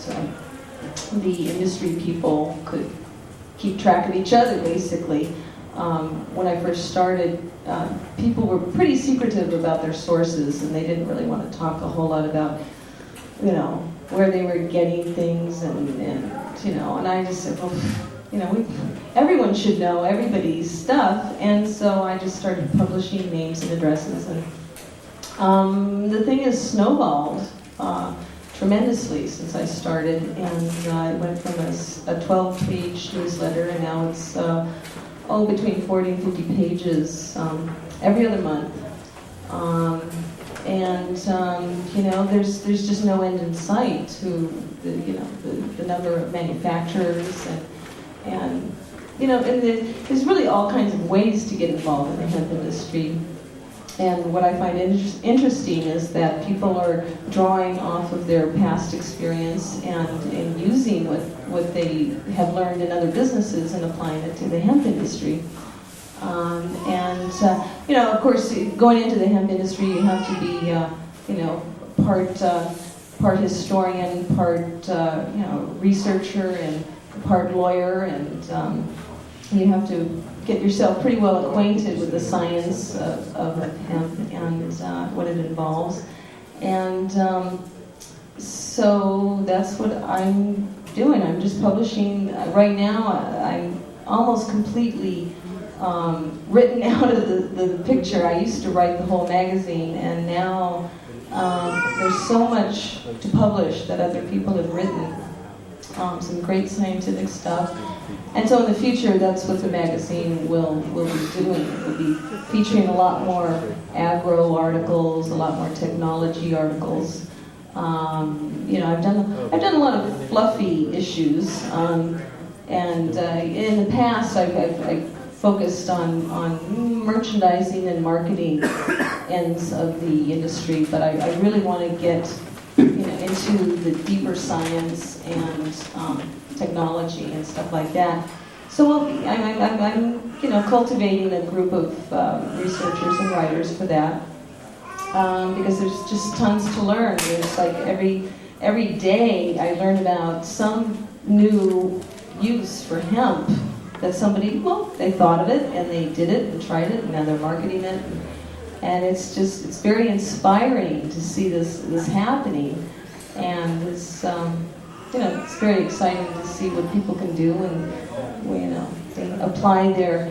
the industry people could keep track of each other, basically. When I first started, people were pretty secretive about their sources, and they didn't really want to talk a whole lot about, you know, where they were getting things, and you know, and I just said, well, you know, everyone should know everybody's stuff, and so I just started publishing names and addresses, and the thing has snowballed tremendously since I started, and it went from a 12-page newsletter, and now it's between 40 and 50 pages every other month. You know, there's just no end in sight to the number of manufacturers and you know, and there's really all kinds of ways to get involved in the hemp industry. And what I find interesting is that people are drawing off of their past experience and using what they have learned in other businesses and applying it to the hemp industry. Of course, going into the hemp industry, you have to be, part historian, part, researcher, and part lawyer, and you have to get yourself pretty well acquainted with the science of hemp and what it involves. And so that's what I'm doing. I'm just publishing. Right now, I'm almost completely written out of the picture. I used to write the whole magazine, and now there's so much to publish that other people have written. Some great scientific stuff. And so in the future, that's what the magazine will be doing. It will be featuring a lot more agro articles, a lot more technology articles. I've done a lot of fluffy issues, and in the past, I've focused on merchandising and marketing ends of the industry, but I really want to get into the deeper science and technology and stuff like that. So I'm cultivating a group of researchers and writers for that, because there's just tons to learn. There's like every day I learn about some new use for hemp that somebody, they thought of it and they did it and tried it and now they're marketing it. And it's very inspiring to see this happening. And it's very exciting to see what people can do, and they apply their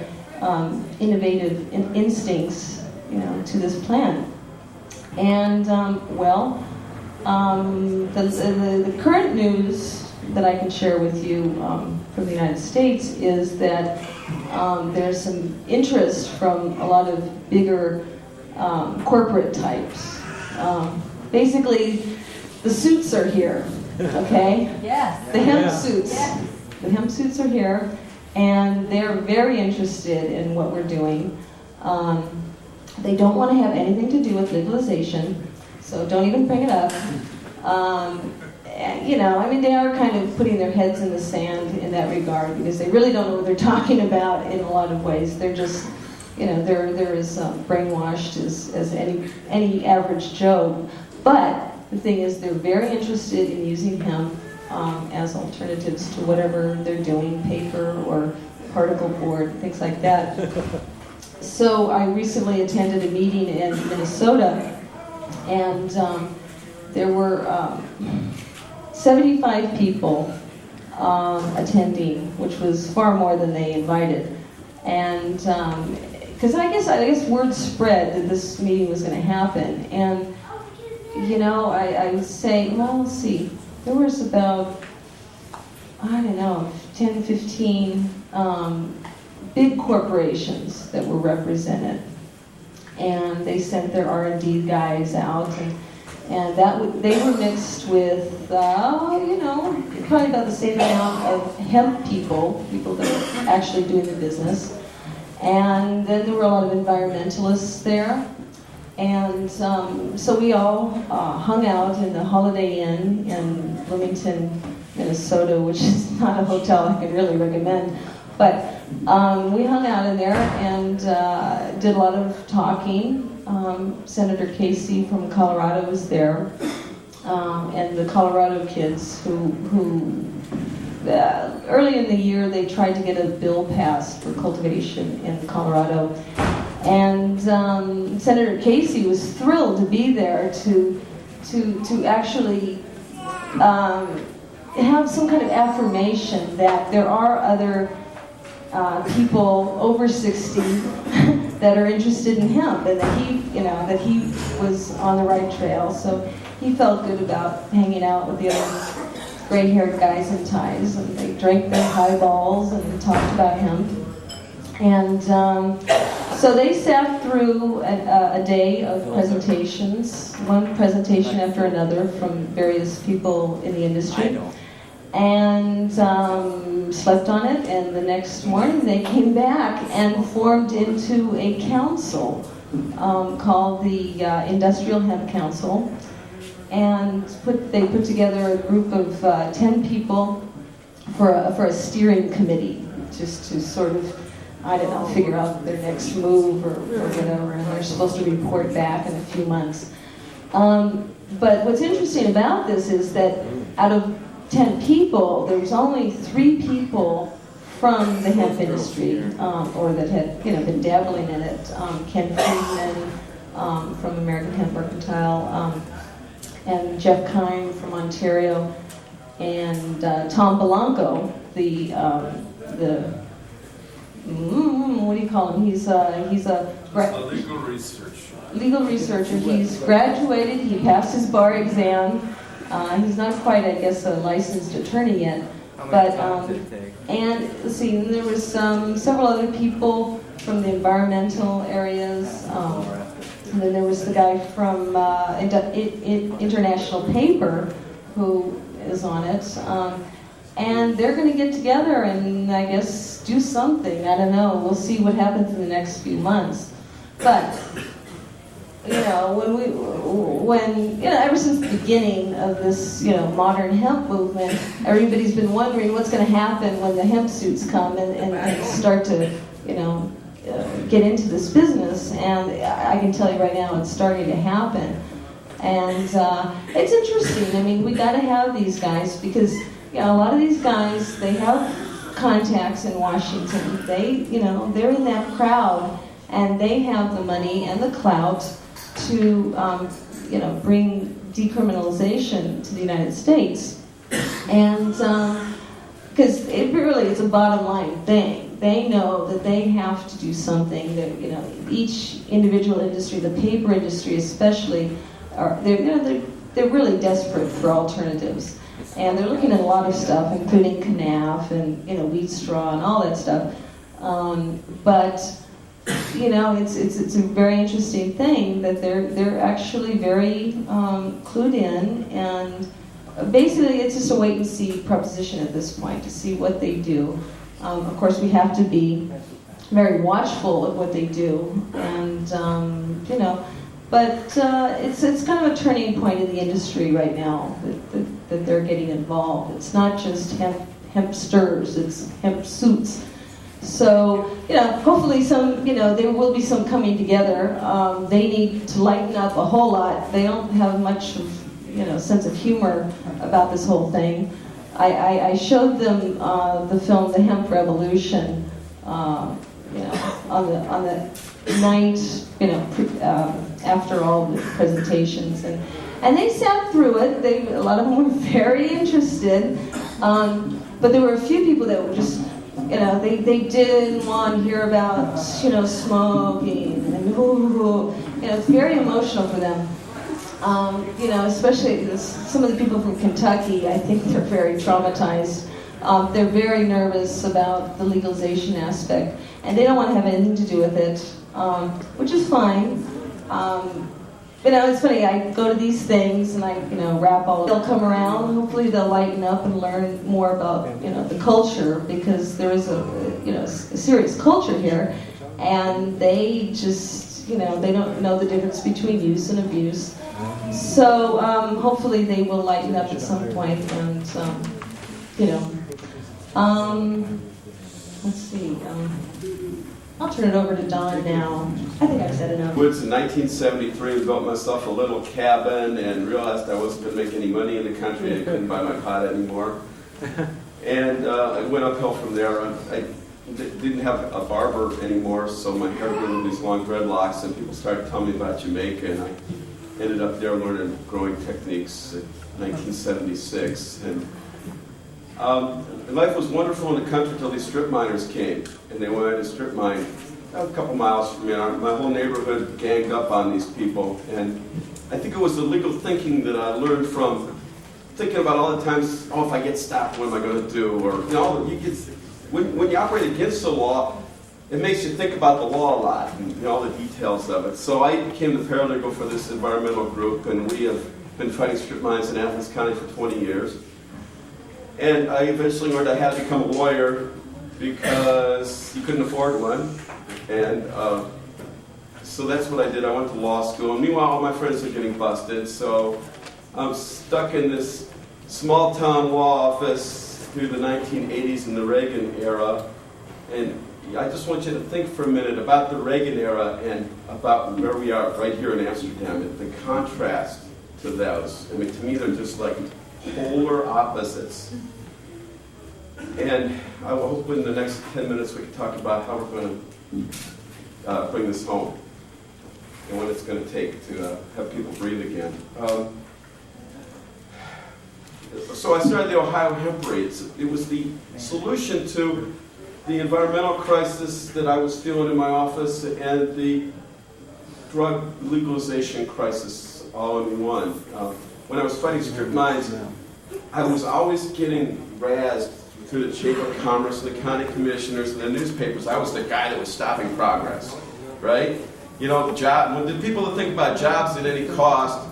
innovative instincts, to this plant. And the current news that I can share with you from the United States is that there's some interest from a lot of bigger corporate types. Basically, the suits are here, okay? Yes. The hemp suits. Yes. The hemp suits are here, and they're very interested in what we're doing. They don't want to have anything to do with legalization, so don't even bring it up. They are kind of putting their heads in the sand in that regard, because they really don't know what they're talking about in a lot of ways. They're just, they're as brainwashed as any average Joe. But the thing is, they're very interested in using hemp as alternatives to whatever they're doing, paper or particle board, things like that. So I recently attended a meeting in Minnesota, and there were 75 people attending, which was far more than they invited. And because I guess word spread that this meeting was going to happen, and I was saying, let's see, there was about 10, 15 big corporations that were represented, and they sent their R&D guys out, and they were mixed with probably about the same amount of hemp people that are actually doing the business, and then there were a lot of environmentalists there, and so we all hung out in the Holiday Inn in Bloomington, Minnesota, which is not a hotel I could really recommend. But we hung out in there and did a lot of talking. Senator Casey from Colorado was there, and the Colorado kids who early in the year they tried to get a bill passed for cultivation in Colorado. And Senator Casey was thrilled to be there to actually have some kind of affirmation that there are other people over 60 that are interested in hemp, and that he was on the right trail. So he felt good about hanging out with the other gray-haired guys in ties, and they drank their highballs and talked about hemp. And so they sat through a day of presentations, one presentation after another from various people in the industry, and slept on it. And the next morning they came back and formed into a council called the Industrial Hemp Council, and they put together a group of 10 people for a steering committee, just to sort of, I don't know, figure out their next move or whatever, and they're supposed to report back in a few months. But what's interesting about this is that out of 10 people, there was only 3 people from the hemp industry, or that had been dabbling in it. Ken Friedman from American Hemp Mercantile, and Jeff Kine from Ontario, and Tom Belanco, what do you call him? He's a legal researcher. Legal researcher. He's graduated. He passed his bar exam. He's not quite, I guess, a licensed attorney yet. But and let's see, there was several other people from the environmental areas. And then there was the guy from International Paper who is on it. And they're going to get together and, I guess, do something. I don't know. We'll see what happens in the next few months. But, ever since the beginning of this, modern hemp movement, everybody's been wondering what's going to happen when the hemp suits come and start to, get into this business. And I can tell you right now, it's starting to happen. And it's interesting. I mean, we got to have these guys because, a lot of these guys, they have contacts in Washington. They're in that crowd, and they have the money and the clout to, bring decriminalization to the United States. And because it's a bottom line thing. They know that they have to do something. That each individual industry, the paper industry especially, they're really desperate for alternatives. And they're looking at a lot of stuff, including CANAF and wheat straw and all that stuff. But it's a very interesting thing that they're actually very clued in, and basically it's just a wait and see proposition at this point to see what they do. Of course, we have to be very watchful of what they do, and But it's kind of a turning point in the industry right now that they're getting involved. It's not just hemp stirs, it's hemp suits. So, hopefully there will be some coming together. They need to lighten up a whole lot. They don't have much of, sense of humor about this whole thing. I showed them the film The Hemp Revolution, on the night, after all the presentations, and they sat through it. A lot of them were very interested, but there were a few people that were just, they didn't want to hear about, smoking, and it's very emotional for them. Especially some of the people from Kentucky. I think they're very traumatized. They're very nervous about the legalization aspect, and they don't want to have anything to do with it, which is fine. It's funny, I go to these things and I, rap all. They'll come around, hopefully they'll lighten up and learn more about, the culture, because there is a serious culture here, and they just, they don't know the difference between use and abuse. So, hopefully they will lighten up at some point, and, let's see, I'll turn it over to Don now. I think I've said enough. Woods in 1973, I built myself a little cabin and realized I wasn't going to make any money in the country. I couldn't buy my pot anymore. And I went uphill from there. I didn't have a barber anymore, so my hair grew these long dreadlocks, and people started telling me about Jamaica, and I ended up there learning growing techniques in 1976. And life was wonderful in the country until these strip miners came, and they wanted to strip mine a couple miles from me. My whole neighborhood ganged up on these people, and I think it was the legal thinking that I learned from thinking about all the times, if I get stopped, what am I going to do? Or when you operate against the law, it makes you think about the law a lot and all the details of it. So I became the paralegal for this environmental group, and we have been fighting strip mines in Athens County for 20 years. And I eventually learned I had to become a lawyer because you couldn't afford one. And so that's what I did. I went to law school. And meanwhile, all my friends are getting busted. So I'm stuck in this small town law office through the 1980s and the Reagan era. And I just want you to think for a minute about the Reagan era and about where we are right here in Amsterdam, and the contrast to those. I mean, to me, they're just like polar opposites. And I will hope in the next 10 minutes we can talk about how we're going to bring this home and what it's going to take to have people breathe again. So I started the Ohio Hemp Raids. It was the solution to the environmental crisis that I was feeling in my office and the drug legalization crisis all in one. When I was fighting strip mines, I was always getting razzed through the Chamber of Commerce and the county commissioners and the newspapers. I was the guy that was stopping progress, right? You know, the people that think about jobs at any cost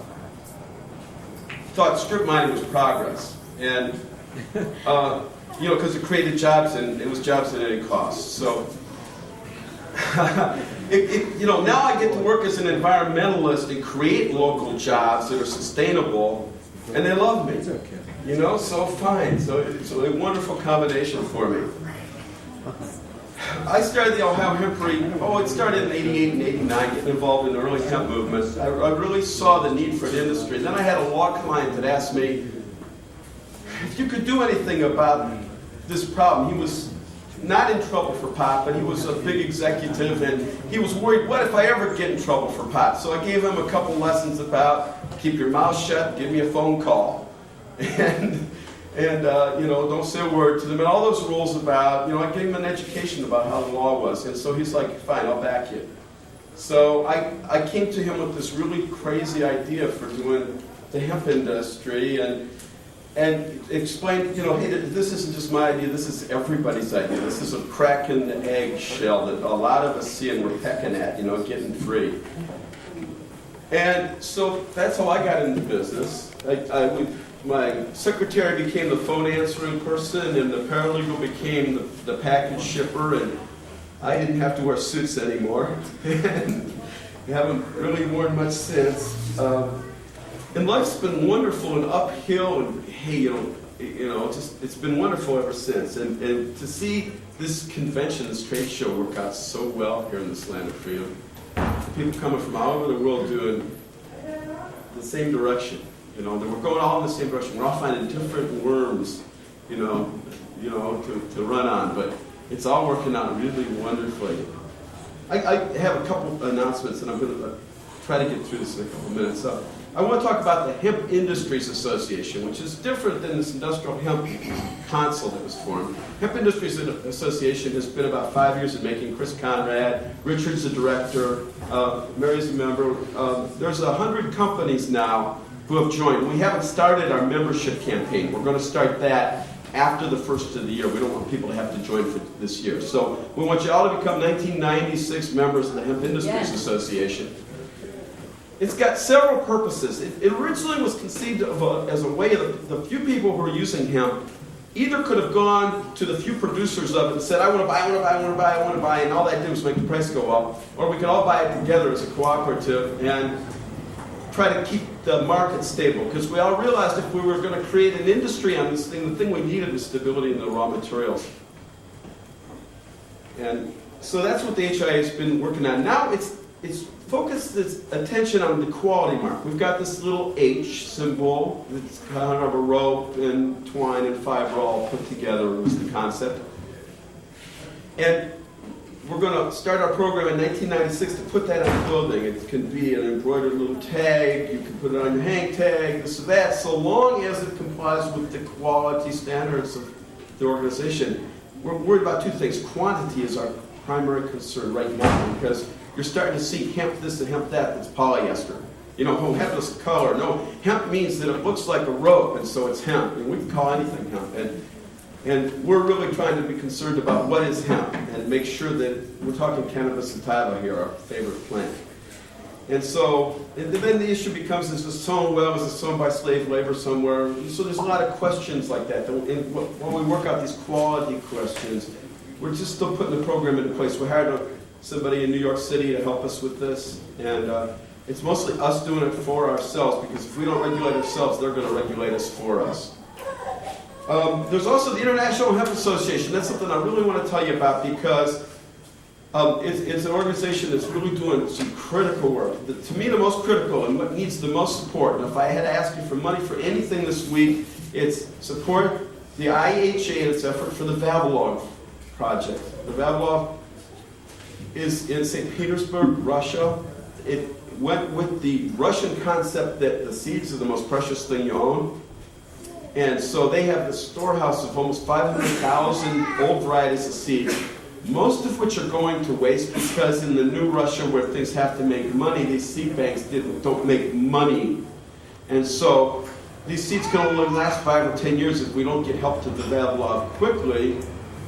thought strip mining was progress. And, you know, because it created jobs and it was jobs at any cost. So, you know, now I get to work as an environmentalist and create local jobs that are sustainable, and they love me. You know, so fine. So it's a wonderful combination for me. I started the Ohio Hemp Raid. It started in '88 and '89, getting involved in the early hemp movement. I really saw the need for an industry. Then I had a law client that asked me if you could do anything about this problem. He was not in trouble for pot, but he was a big executive, and he was worried, what if I ever get in trouble for pot? So I gave him a couple lessons about keep your mouth shut, give me a phone call. And you know, don't say a word to them, and all those rules about, you know, I gave him an education about how the law was, and so he's like, fine, I'll back you. So I came to him with this really crazy idea for doing the hemp industry, and explained, you know, hey, this isn't just my idea, this is everybody's idea. This is a crack in the egg shell that a lot of us see and we're pecking at, you know, getting free. And so that's how I got into business. My secretary became the phone answering person, and the paralegal became the package shipper, and I didn't have to wear suits anymore. And haven't really worn much since. And life's been wonderful and uphill, and hey, you know, it's been wonderful ever since. And to see this convention, this trade show work out so well here in this land of freedom, people coming from all over the world doing the same direction. You know, we're going all in the same direction. We're all finding different worms, you know, to run on, but it's all working out really wonderfully. I have a couple announcements, and I'm going to try to get through this in a couple minutes. So I want to talk about the Hemp Industries Association, which is different than this industrial hemp council that was formed. Hemp Industries Association has been about 5 years in making. Chris Conrad, Richard's the director, Mary's a member. There's 100 companies now who have joined. We haven't started our membership campaign. We're going to start that after the first of the year. We don't want people to have to join for this year. So we want you all to become 1996 members of the Hemp Industries Association. It's got several purposes. It originally was conceived of as a way that the few people who are using hemp either could have gone to the few producers of it and said, I want to buy, I want to buy, I want to buy, I want to buy, and all that did was make the price go up, or we could all buy it together as a cooperative and try to keep the market stable, because we all realized if we were going to create an industry on this thing, the thing we needed was stability in the raw materials. And so that's what the HIA has been working on. Now it's focused its attention on the quality mark. We've got this little H symbol. It's kind of a rope and twine and fiber all put together was the concept. And we're going to start our program in 1996 to put that on clothing. It can be an embroidered little tag. You can put it on your hang tag, this or that, so long as it complies with the quality standards of the organization. We're worried about two things. Quantity is our primary concern right now, because you're starting to see hemp this and hemp that that's polyester. You know, hemp is color. No, hemp means that it looks like a rope, and so it's hemp. And we can call anything hemp. And we're really trying to be concerned about what is hemp and make sure that we're talking cannabis sativa here, our favorite plant. And so, and then the issue becomes, is it sown well? Is it sown by slave labor somewhere? So there's a lot of questions like that. And when we work out these quality questions, we're just still putting the program into place. We hired somebody in New York City to help us with this. And it's mostly us doing it for ourselves, because if we don't regulate ourselves, they're going to regulate us for us. There's also the International Hemp Association. That's something I really want to tell you about, because it's an organization that's really doing some critical work. To me, the most critical and what needs the most support, and if I had to ask you for money for anything this week, it's support the IHA in its effort for the Vavilov project. The Vavilov is in St. Petersburg, Russia. It went with the Russian concept that the seeds are the most precious thing you own. And so they have the storehouse of almost 500,000 old varieties of seeds, most of which are going to waste, because in the new Russia, where things have to make money, these seed banks don't make money. And so these seeds can only last 5 or 10 years. If we don't get help to the Vavilov quickly,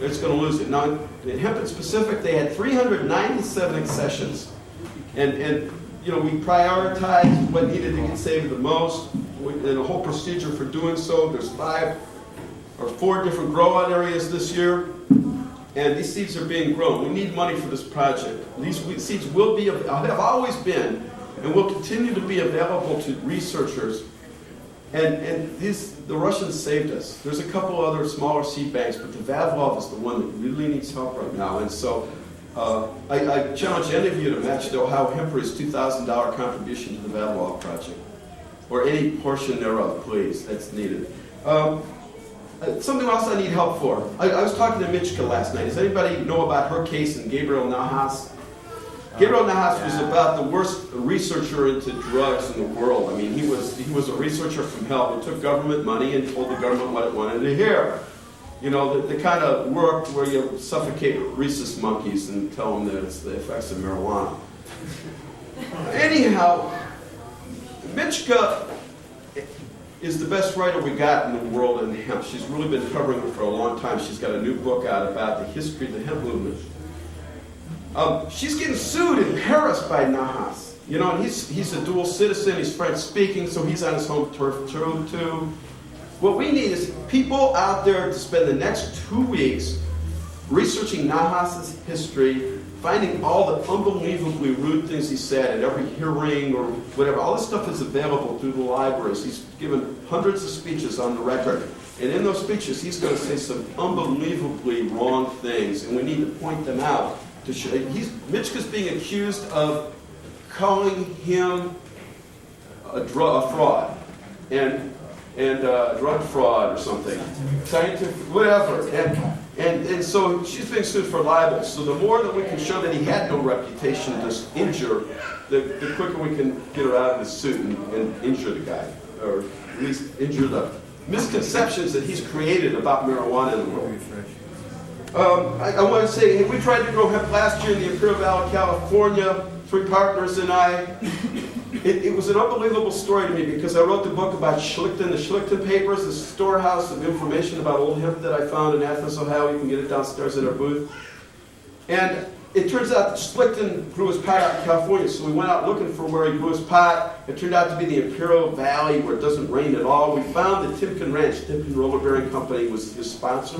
it's going to lose it. Now, in hemp in specific, they had 397 accessions. And you know, we prioritized what needed to get saved the most, and a whole procedure for doing so. There's 5 or 4 different grow-out areas this year, and these seeds are being grown. We need money for this project. These seeds will be, have always been, and will continue to be available to researchers. And the Russians saved us. There's a couple other smaller seed banks, but the Vavilov is the one that really needs help right now. And so I challenge any of you to match the Ohio Hempery's $2,000 contribution to the Vavilov project, or any portion thereof, please, that's needed. Something else I need help for. I was talking to Michka last night. Does anybody know about her case in Gabriel Nahas? Gabriel Nahas was about the worst researcher into drugs in the world. I mean, he was a researcher from hell who took government money and told the government what it wanted to hear. You know, the kind of work where you suffocate rhesus monkeys and tell them that it's the effects of marijuana. Anyhow, Michka is the best writer we got in the world in hemp. She's really been covering it for a long time. She's got a new book out about the history of the hemp movement. She's getting sued in Paris by Nahas. You know, and he's a dual citizen. He's French speaking, so he's on his home turf too. What we need is people out there to spend the next 2 weeks researching Nahas's history, finding all the unbelievably rude things he said at every hearing or whatever. All this stuff is available through the libraries. He's given hundreds of speeches on the record. And in those speeches, he's going to say some unbelievably wrong things, and we need to point them out. Michka's being accused of calling him a fraud, and drug fraud or something, scientific, whatever. And so she's being sued for libel. So the more that we can show that he had no reputation to injure, the quicker we can get her out of the suit and injure the guy, or at least injure the misconceptions that he's created about marijuana in the world. I want to say, hey, we tried to grow hemp last year in the Imperial Valley, California, 3 partners and I. It was an unbelievable story to me, because I wrote the book about Schlichten, the Schlichten Papers, the storehouse of information about old hemp that I found in Athens, Ohio. You can get it downstairs at our booth. And it turns out that Schlichten grew his pot out in California, so we went out looking for where he grew his pot. It turned out to be the Imperial Valley, where it doesn't rain at all. We found the Timken Ranch, Timken Roller Bearing Company, was his sponsor.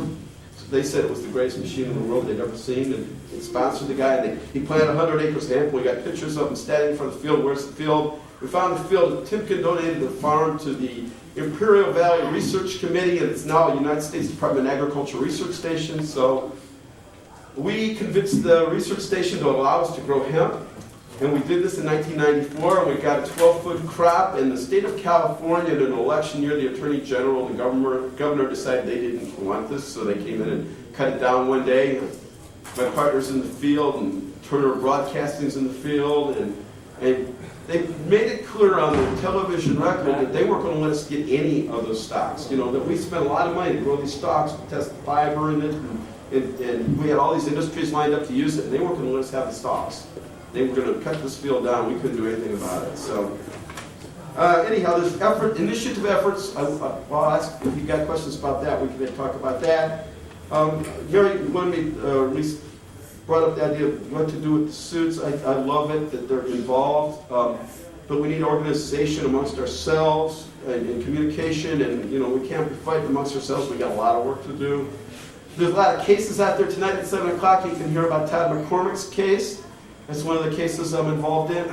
So they said it was the greatest machine in the world they'd ever seen, and it sponsored the guy. And he planted 100 acres of hemp. We got pictures of him standing in front of the field. Where's the field? We found the field. Timken donated the farm to the Imperial Valley Research Committee, and it's now a United States Department of Agriculture research station. So we convinced the research station to allow us to grow hemp, and we did this in 1994, and we got a 12-foot crop. In the state of California, in an election year, the Attorney General and the governor decided they didn't want this, so they came in and cut it down one day. My partner's in the field, and Turner Broadcasting's in the field, and they made it clear on the television record that they weren't going to let us get any of those stocks. You know, that we spent a lot of money to grow these stocks, test the fiber in it, and we had all these industries lined up to use it, and they weren't going to let us have the stocks. They were going to cut this field down. We couldn't do anything about it. So anyhow, there's initiative efforts. I'll ask if you got questions about that. We can talk about that. Gary at least brought up the idea of what to do with the suits. I love it that they're involved, but we need organization amongst ourselves and communication. And you know, we can't be fighting amongst ourselves. We got a lot of work to do. There's a lot of cases out there tonight at 7 o'clock. You can hear about Todd McCormick's case. That's one of the cases I'm involved in.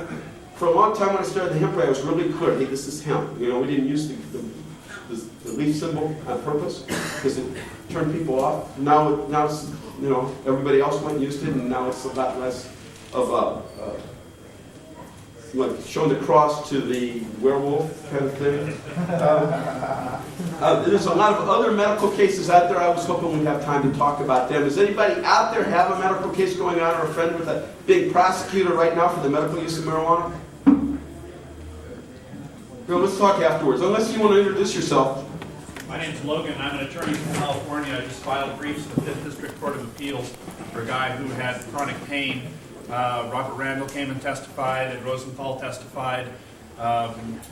For a long time when I started the hemp rally, I was really clear, hey, this is hemp. You know, we didn't use the leaf symbol on purpose because it turned people off. Now it's, you know, everybody else went and used it, and now it's a lot less of a, like showing the cross to the werewolf kind of thing. There's a lot of other medical cases out there. I was hoping we'd have time to talk about them. Does anybody out there have a medical case going on, or a friend with a big prosecutor right now for the medical use of marijuana? Girl, let's talk afterwards, unless you want to introduce yourself. My name's Logan. I'm an attorney from California. I just filed briefs in the 5th District Court of Appeals for a guy who had chronic pain. Robert Randall came and testified, and Rosenthal testified.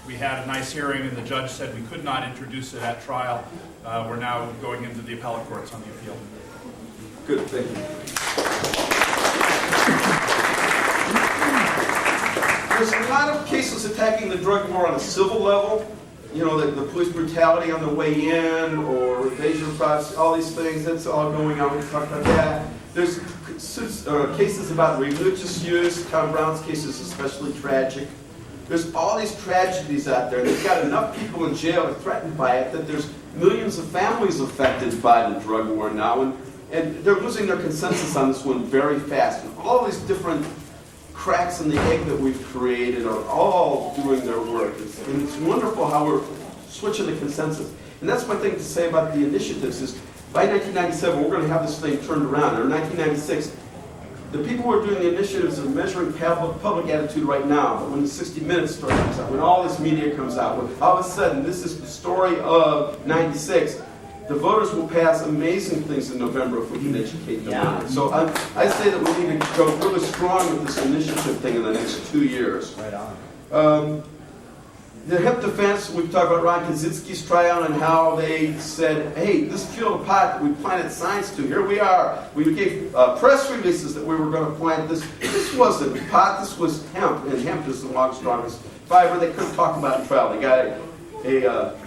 We had a nice hearing, and the judge said we could not introduce it at trial. We're now going into the appellate courts on the appeal. Good, thank you. There's a lot of cases attacking the drug more on a civil level. You know, the police brutality on the way in, or evasion of privacy, all these things, that's all going on. We can talk about that. There's cases about religious use. Tom Brown's case is especially tragic. There's all these tragedies out there. They've got enough people in jail and threatened by it that there's millions of families affected by the drug war now, and they're losing their consensus on this one very fast. And all these different cracks in the egg that we've created are all doing their work. And it's wonderful how we're switching the consensus. And that's my thing to say about the initiatives is, by 1997, we're going to have this thing turned around. Or 1996, the people who are doing the initiatives are measuring public attitude right now. But when the 60 Minutes story comes out, when all this media comes out, when all of a sudden this is the story of 96, the voters will pass amazing things in November if we can educate them on it. So I say that we need to go really strong with this initiative thing in the next 2 years. Right on. The hemp defense, we've talked about Ron Kaczynski's trial and how they said, hey, this killed pot that we planted science to. Here we are. We gave press releases that we were going to plant this. This wasn't pot, this was hemp, and hemp is the strongest fiber. They couldn't talk about in trial. They got a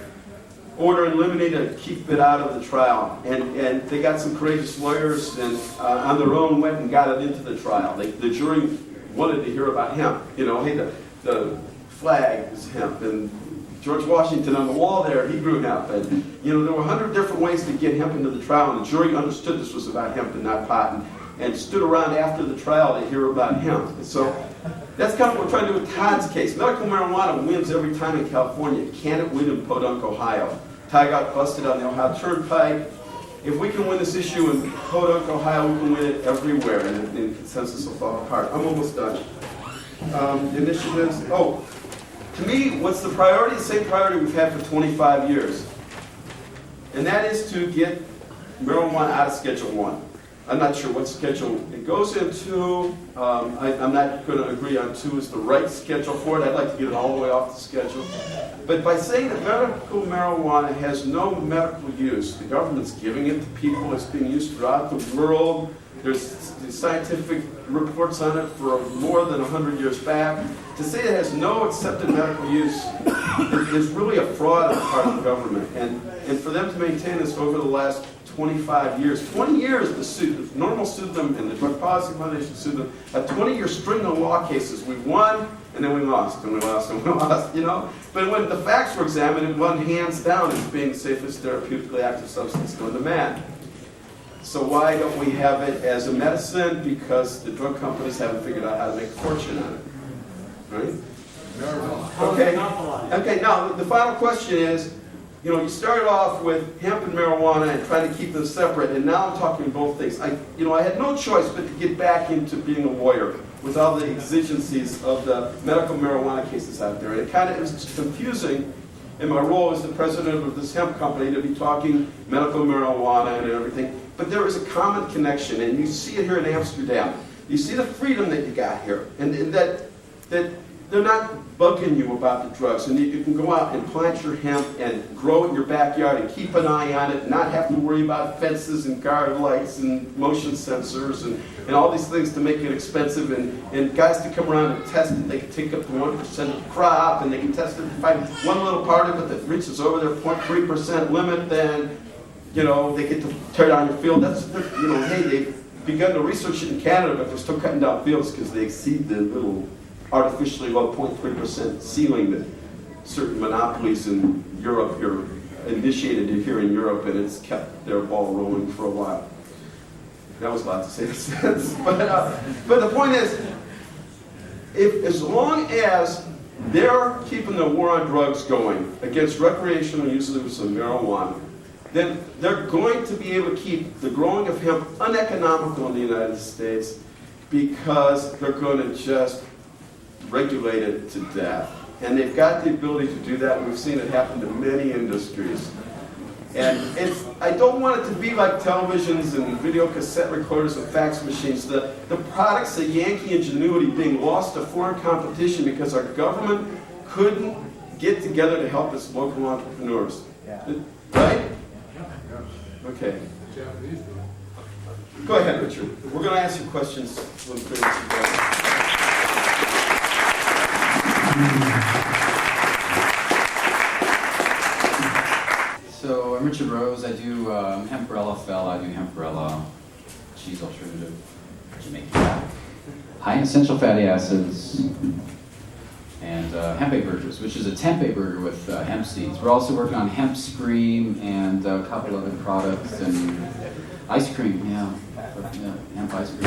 order in limine to keep it out of the trial. And they got some courageous lawyers and on their own went and got it into the trial. The jury wanted to hear about hemp. You know, hey, the flag is hemp, and George Washington on the wall there, he grew hemp. And, you know, there were 100 different ways to get hemp into the trial, and the jury understood this was about hemp and not pot, and stood around after the trial to hear about hemp. And so that's kind of what we're trying to do with Todd's case. Medical marijuana wins every time in California. Can it win in Podunk, Ohio? Todd got busted on the Ohio Turnpike. If we can win this issue in Podunk, Ohio, we can win it everywhere, and consensus will fall apart. I'm almost done. Initiatives. To me, what's the priority? The same priority we've had for 25 years. And that is to get marijuana out of Schedule 1. I'm not sure what schedule it goes into. I'm not going to agree on 2 is the right schedule for it. I'd like to get it all the way off the schedule. But by saying that medical marijuana has no medical use, the government's giving it to people, it's being used throughout the world. There's scientific reports on it for more than 100 years back. To say it has no accepted medical use is really a fraud on the part of the government. And for them to maintain this over the last 25 years, 20 years the NORML sued them and the Drug Policy Foundation sued them, a 20-year string of law cases. We won, and then we lost, and we lost, and we lost, you know? But when the facts were examined, it won hands down as being the safest therapeutically active substance known to man. So why don't we have it as a medicine? Because the drug companies haven't figured out how to make a fortune on it, right? Okay, now the final question is, you know, you started off with hemp and marijuana and trying to keep them separate, and now I'm talking both things. I had no choice but to get back into being a lawyer with all the exigencies of the medical marijuana cases out there. And it was confusing in my role as the president of this hemp company to be talking medical marijuana and everything. But there is a common connection, and you see it here in Amsterdam. You see the freedom that you got here, and that they're not bugging you about the drugs, and you can go out and plant your hemp and grow it in your backyard and keep an eye on it and not have to worry about fences and guard lights and motion sensors and all these things to make it expensive, and guys to come around and test it. They can take up to 1% of the crop, and they can test it. If find one little part of it that reaches over their 0.3% limit, then, you know, they get to tear down your field. That's, you know, hey, begun to research it in Canada, but they're still cutting down fields because they exceed the little artificially low 0.3% ceiling that certain monopolies in Europe here initiated here in Europe, and it's kept their ball rolling for a while. That was a lot to say in a sense. But the point is, as long as they're keeping the war on drugs going against recreational use of marijuana, then they're going to be able to keep the growing of hemp uneconomical in the United States because they're going to just regulate it to death. And they've got the ability to do that. We've seen it happen to many industries. And I don't want it to be like televisions and video cassette recorders and fax machines. The products of Yankee ingenuity being lost to foreign competition because our government couldn't get together to help its local entrepreneurs. Yeah. Right? Okay. Go ahead, Richard. We're going to ask you questions when we finish together. So I'm Richard Rose. I do Hemperella Fell. I do Hemperella cheese alternative, Jamaican, high in essential fatty acids, and hempé burgers, which is a tempeh burger with hemp seeds. We're also working on hemp scream and a couple other products and ice cream. Yeah, hemp ice cream.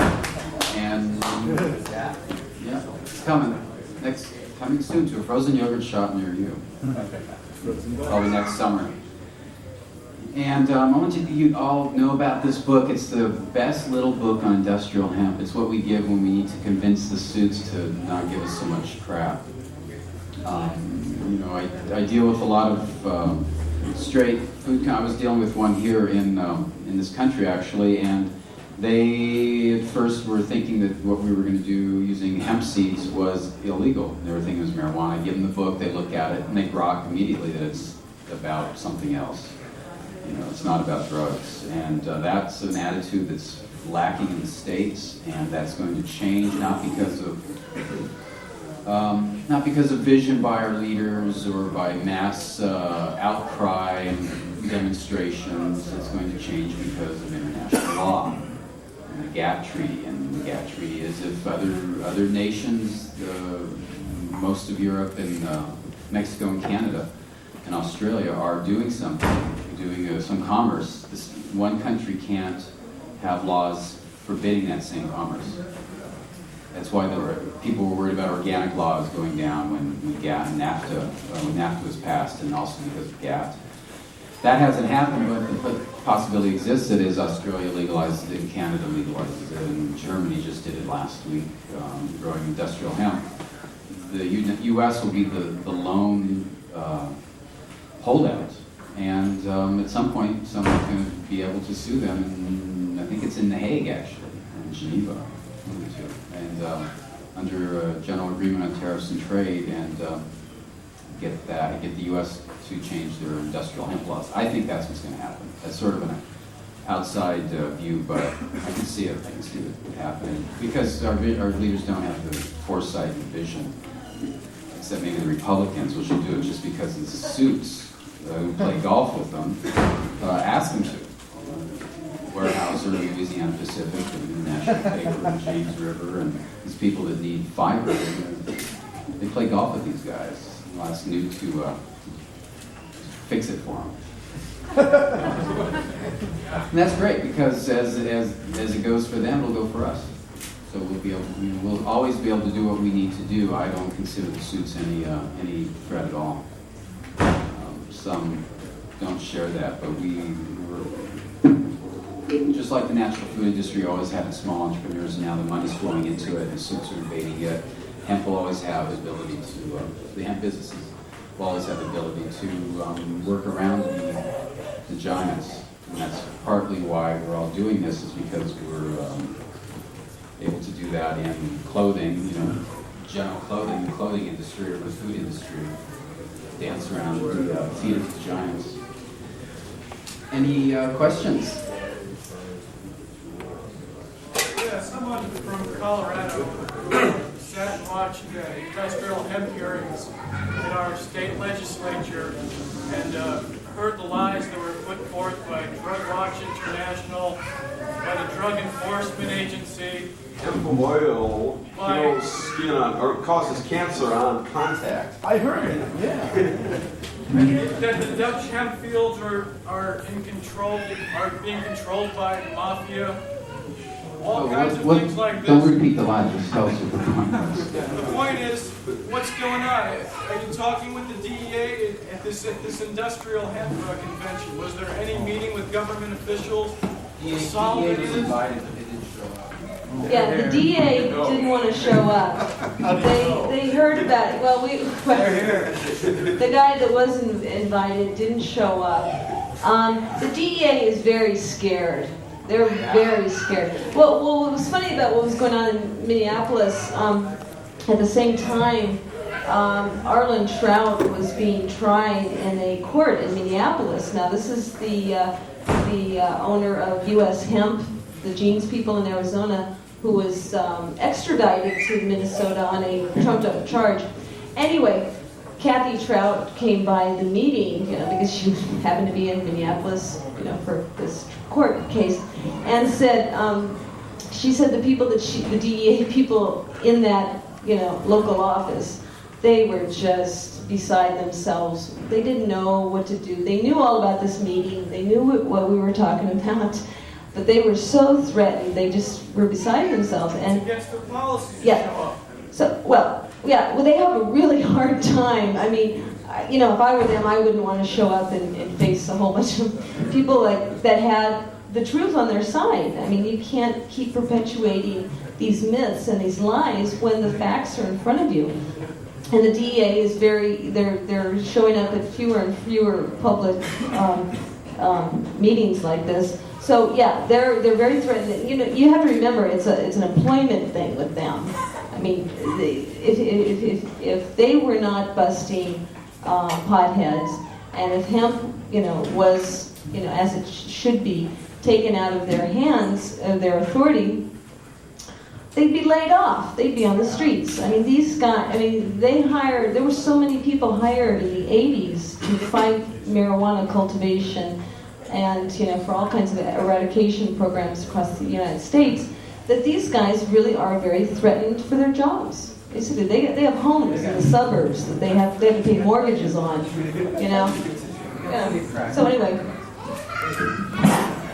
And yeah, it's coming soon to a frozen yogurt shop near you. Probably next summer. And I want you all know about this book. It's the best little book on industrial hemp. It's what we give when we need to convince the suits to not give us so much crap. I deal with a lot of straight food. I was dealing with one here in this country actually, and they at first were thinking that what we were going to do using hemp seeds was illegal. They were thinking it was marijuana. I give them the book, they look at it, and they grok immediately that it's about something else. It's not about drugs. And that's an attitude that's lacking in the States, and that's going to change, not because of vision by our leaders or by mass outcry and demonstrations. It's going to change because of international law and the GATT Treaty. And the GATT Treaty is if other nations, most of Europe and Mexico and Canada and Australia are doing something, doing some commerce, this one country can't have laws forbidding that same commerce. That's why people were worried about organic laws going down when GATT and NAFTA was passed, and also because of GATT. That hasn't happened, but the possibility exists. That is, Australia legalized it, and Canada legalized it, and Germany just did it last week, growing industrial hemp. The U.S. will be the lone holdout. And at some point, someone's going to be able to sue them, and I think it's in The Hague, actually, in Geneva, and under a general agreement on tariffs and trade, and get the U.S. to change their industrial hemp laws. I think that's what's going to happen. That's sort of an outside view, but I can see it. I can see it happening because our leaders don't have the foresight and vision, except maybe the Republicans, which will do it just because of the suits. Who play golf with them, ask them to. Weyerhaeuser, Louisiana Pacific, and International Paper, and James River, and these people that need fiber, they play golf with these guys. Well, ask Newt to fix it for them. And that's great because as it goes for them, it'll go for us. So we'll always be able to do what we need to do. I don't consider the suits any threat at all. Some don't share that, but just like the natural food industry always had its small entrepreneurs, and now the money's flowing into it, and the suits are invading it. Hemp will always have the ability to, the hemp businesses will always have the ability to work around the giants. And that's partly why we're all doing this, is because we're able to do that in clothing, general clothing, the clothing industry, or the food industry. Dance around the feet of the giants. Any questions? Yeah, someone from Colorado sat and watched the industrial hemp hearings in our state legislature and heard the lies that were put forth by Drug Watch International by the Drug Enforcement Agency. Hemp oil kills skin on, or causes cancer on contact. I heard it, yeah. That the Dutch hemp fields are in control, are being controlled by the mafia. All kinds of things like this. Don't repeat the line, just tell us what the point is. The point is, what's going on? Are you talking with the DEA at this industrial hemp convention? Was there any meeting with government officials to solve any of this? Yeah, the DA didn't want to show up. They heard about it. Well, the guy that wasn't invited didn't show up. The DEA is very scared. They're very scared. Well, what was funny about what was going on in Minneapolis, at the same time, Arlen Trout was being tried in a court in Minneapolis. Now, this is the owner of U.S. Hemp, the jeans people in Arizona, who was extradited to Minnesota on a trumped-up charge. Anyway, Kathy Trout came by the meeting, because she happened to be in Minneapolis, for this court case, and said, she said the people that the DEA people in that, local office, they were just beside themselves. They didn't know what to do. They knew all about this meeting. They knew what we were talking about, but they were so threatened. They just were beside themselves. And against the policies. Yeah. So, well, they have a really hard time. I mean, if I were them, I wouldn't want to show up and face a whole bunch of people that had the truth on their side. I mean, you can't keep perpetuating these myths and these lies when the facts are in front of you. And the DEA is they're showing up at fewer and fewer public meetings like this. So yeah, they're very threatening. You have to remember it's an employment thing with them. I mean, if they were not busting potheads, and if hemp, was, as it should be, taken out of their hands, their authority, they'd be laid off. They'd be on the streets. I mean, these guys, there were so many people hired in the 80s to fight marijuana cultivation and, for all kinds of eradication programs across the United States, that these guys really are very threatened for their jobs. Basically, they have homes in the suburbs that they have to pay mortgages on, Yeah. So anyway.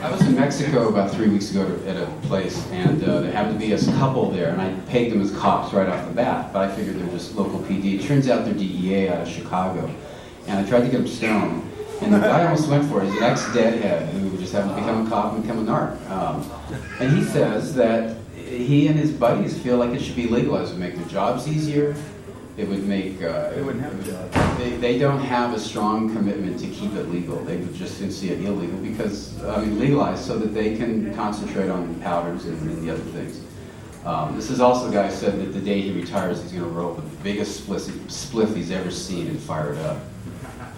I was in Mexico about 3 weeks ago at a place, and there happened to be a couple there, and I pegged them as cops right off the bat, but I figured they're just local PD. It turns out they're DEA out of Chicago, and I tried to get them stoned, and the guy almost went for it. He's an ex-deadhead who just happened to become a cop and become a narc. And he says that he and his buddies feel like it should be legalized. It would make their jobs easier. It would make, they don't have a strong commitment to keep it legal. They would just see it illegal because, legalized so that they can concentrate on powders and the other things. This is also a guy who said that the day he retires, he's going to roll the biggest spliff he's ever seen and fire it up.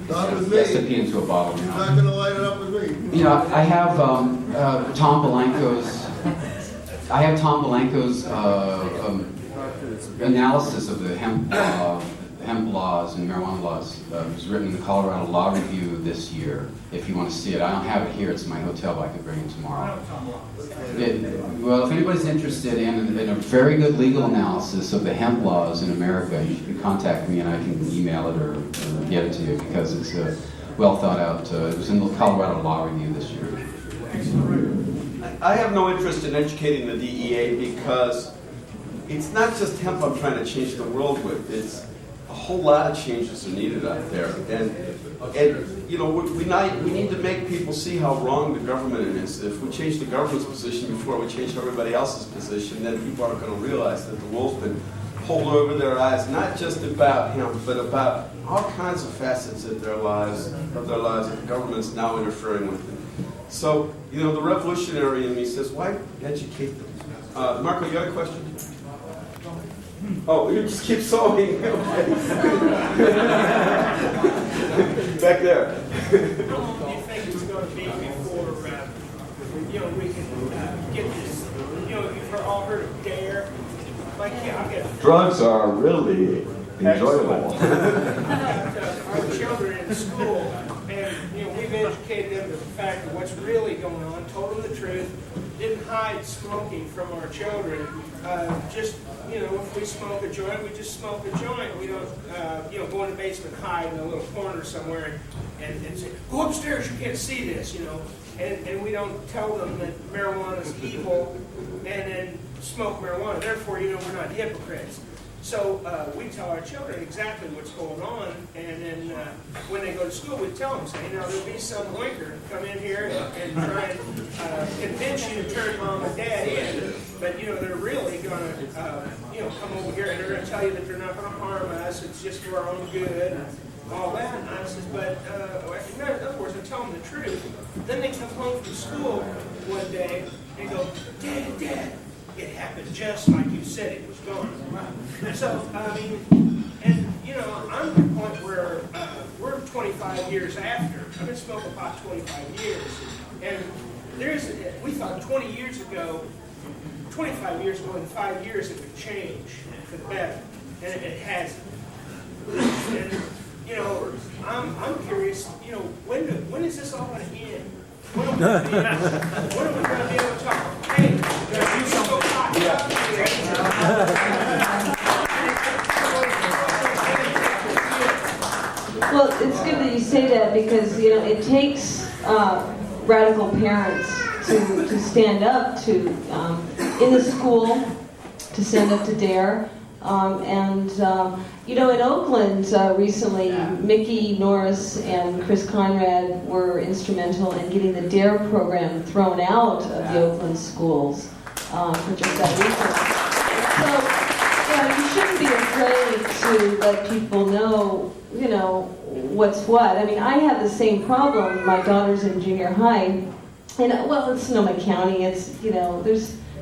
Not with He has to me. pee into a bottle now. Not going to light it up with me. I have Tom Belenko's analysis of the hemp laws and marijuana laws. It was written in the Colorado Law Review this year. If you want to see it, I don't have it here. It's in my hotel, but I could bring it tomorrow. Well, if anybody's interested in a very good legal analysis of the hemp laws in America, you can contact me and I can email it or get it to you because it's well thought out. It was in the Colorado Law Review this year. I have no interest in educating the DEA because it's not just hemp I'm trying to change the world with. It's a whole lot of changes are needed out there. And we need to make people see how wrong the government is. If we change the government's position before we change everybody else's position, then people aren't going to realize that the wool's been pulled over their eyes, not just about hemp, but about all kinds of facets of their lives that the government's now interfering with them. So, the revolutionary in me says, why educate them? Marco, you got a question? Oh, you just keep sewing. Okay. Back there. How long do you think it's going to be before we can get this? You've all heard of DARE. Drugs are really enjoyable. Our children in school, and we've educated them to the fact of what's really going on, told them the truth, didn't hide smoking from our children. Just, if we smoke a joint, we just smoke a joint. We don't, go in the basement, hide in a little corner somewhere and say, go upstairs, you can't see this, And we don't tell them that marijuana is evil and then smoke marijuana. Therefore, we're not hypocrites. So we tell our children exactly what's going on, and then when they go to school, we tell them, say, there'll be some winker come in here and try and convince you to turn mom and dad in, but they're really going to come over here and they're going to tell you that they're not going to harm us. It's just for our own good and all that. And I says, but in other words, I tell them the truth. Then they come home from school one day and go, Dad. It happened just like you said it was going. So, I'm at the point where we're 25 years after. I've been smoking pot 25 years. And we thought 20 years ago, 25 years ago, in 5 years it would change for the better. And it hasn't. And, I'm curious, when is this all going to end? When are we going to be able to talk? Hey, you smoke pot. Well, it's good that you say that because, it takes radical parents to stand up to, in the school, to stand up to DARE. In Oakland recently, Mickey Norris and Chris Conrad were instrumental in getting the DARE program thrown out of the Oakland schools for just that reason. So, you shouldn't be afraid to let people know, what's what. I mean, I have the same problem. My daughter's in junior high, and it's Sonoma County. It's,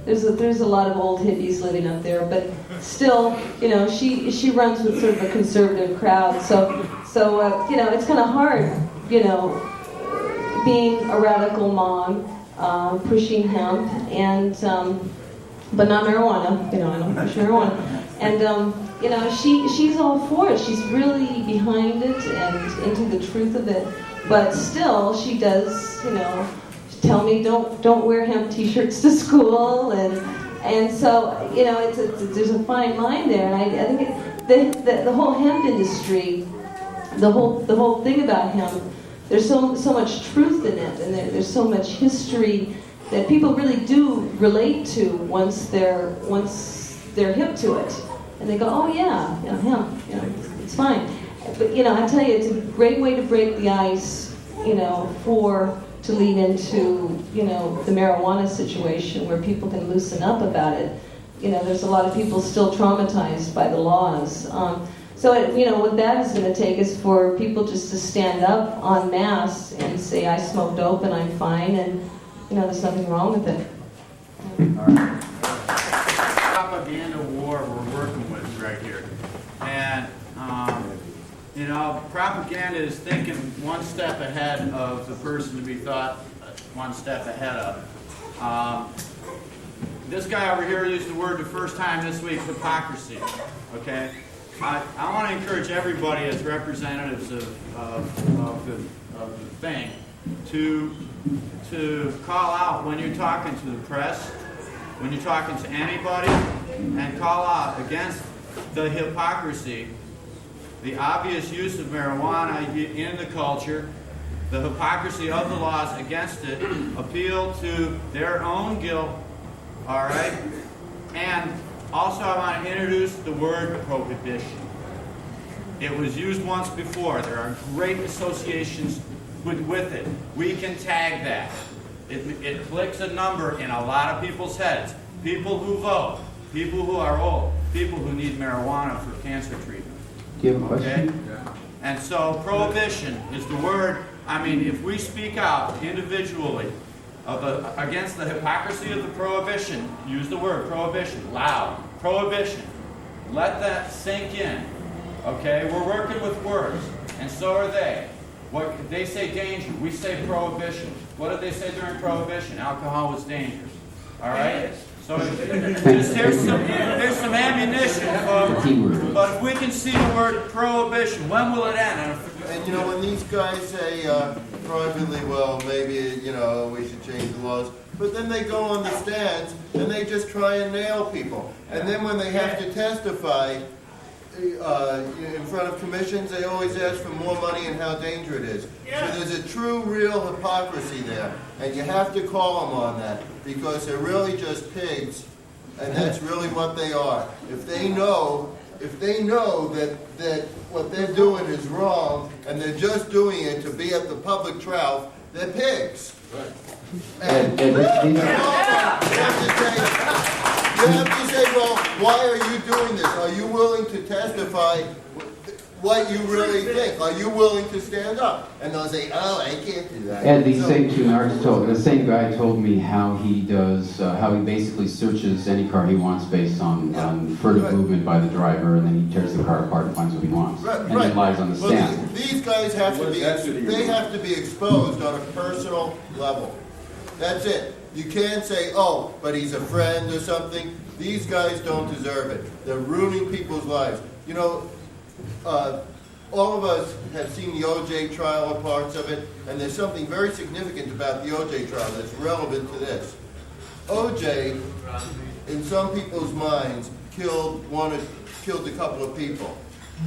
there's a lot of old hippies living up there, but still, she runs with sort of a conservative crowd. So it's kind of hard, being a radical mom, pushing hemp, and but not marijuana. I don't push marijuana. And she's all for it. She's really behind it and into the truth of it. But still, she does, tell me don't wear hemp T-shirts to school, and so there's a fine line there, and I think the whole hemp industry, the whole thing about hemp, there's so much truth in it, and there's so much history that people really do relate to once they're hip to it, and they go, oh yeah, hemp, it's fine. But I tell you, it's a great way to break the ice, to lead into, the marijuana situation where people can loosen up about it. There's a lot of people still traumatized by the laws. What that is going to take is for people just to stand up en masse and say, I smoke dope and I'm fine, and, there's nothing wrong with it. Propaganda war we're working with right here. And, propaganda is thinking one step ahead of the person to be thought one step ahead of. This guy over here used the word the first time this week, hypocrisy. Okay? I want to encourage everybody as representatives of the thing to call out when you're talking to the press, when you're talking to anybody, and call out against the hypocrisy, the obvious use of marijuana in the culture, the hypocrisy of the laws against it, appeal to their own guilt, all right? And also I want to introduce the word prohibition. It was used once before. There are great associations with it. We can tag that. It clicks a number in a lot of people's heads. People who vote, people who are old, people who need marijuana for cancer treatment. Do you have a question? Okay? And so prohibition is the word. I mean, if we speak out individually against the hypocrisy of the prohibition, use the word prohibition, loud, prohibition. Let that sink in. Okay? We're working with words, and so are they. What they say danger, we say prohibition. What did they say during prohibition? Alcohol was dangerous. All right? So there's some ammunition, folks. But if we can see the word prohibition, when will it end? And you know, when these guys say privately, well, maybe, you know, we should change the laws, but then they go on the stands and they just try and nail people. And then when they have to testify in front of commissions, they always ask for more money and how dangerous it is. So there's a true, real hypocrisy there. And you have to call them on that, because they're really just pigs, and that's really what they are. If they know that what they're doing is wrong, and they're just doing it to be at the public trough, they're pigs. Right. And you have to say, well, why are you doing this? Are you willing to testify what you really think? Are you willing to stand up? And they'll say, oh, I can't do that. And the same guy told me how he does, how he basically searches any car he wants based on furtive movement by the driver, and then he tears the car apart and finds what he wants, and then lies on the stand. Well, these guys have to be, they have to be exposed on a personal level. That's it. You can't say, oh, but he's a friend or something. These guys don't deserve it. They're ruining people's lives. You know, all of us have seen the O.J. trial or parts of it, and there's something very significant about the O.J. trial that's relevant to this. O.J., in some people's minds, killed a couple of people.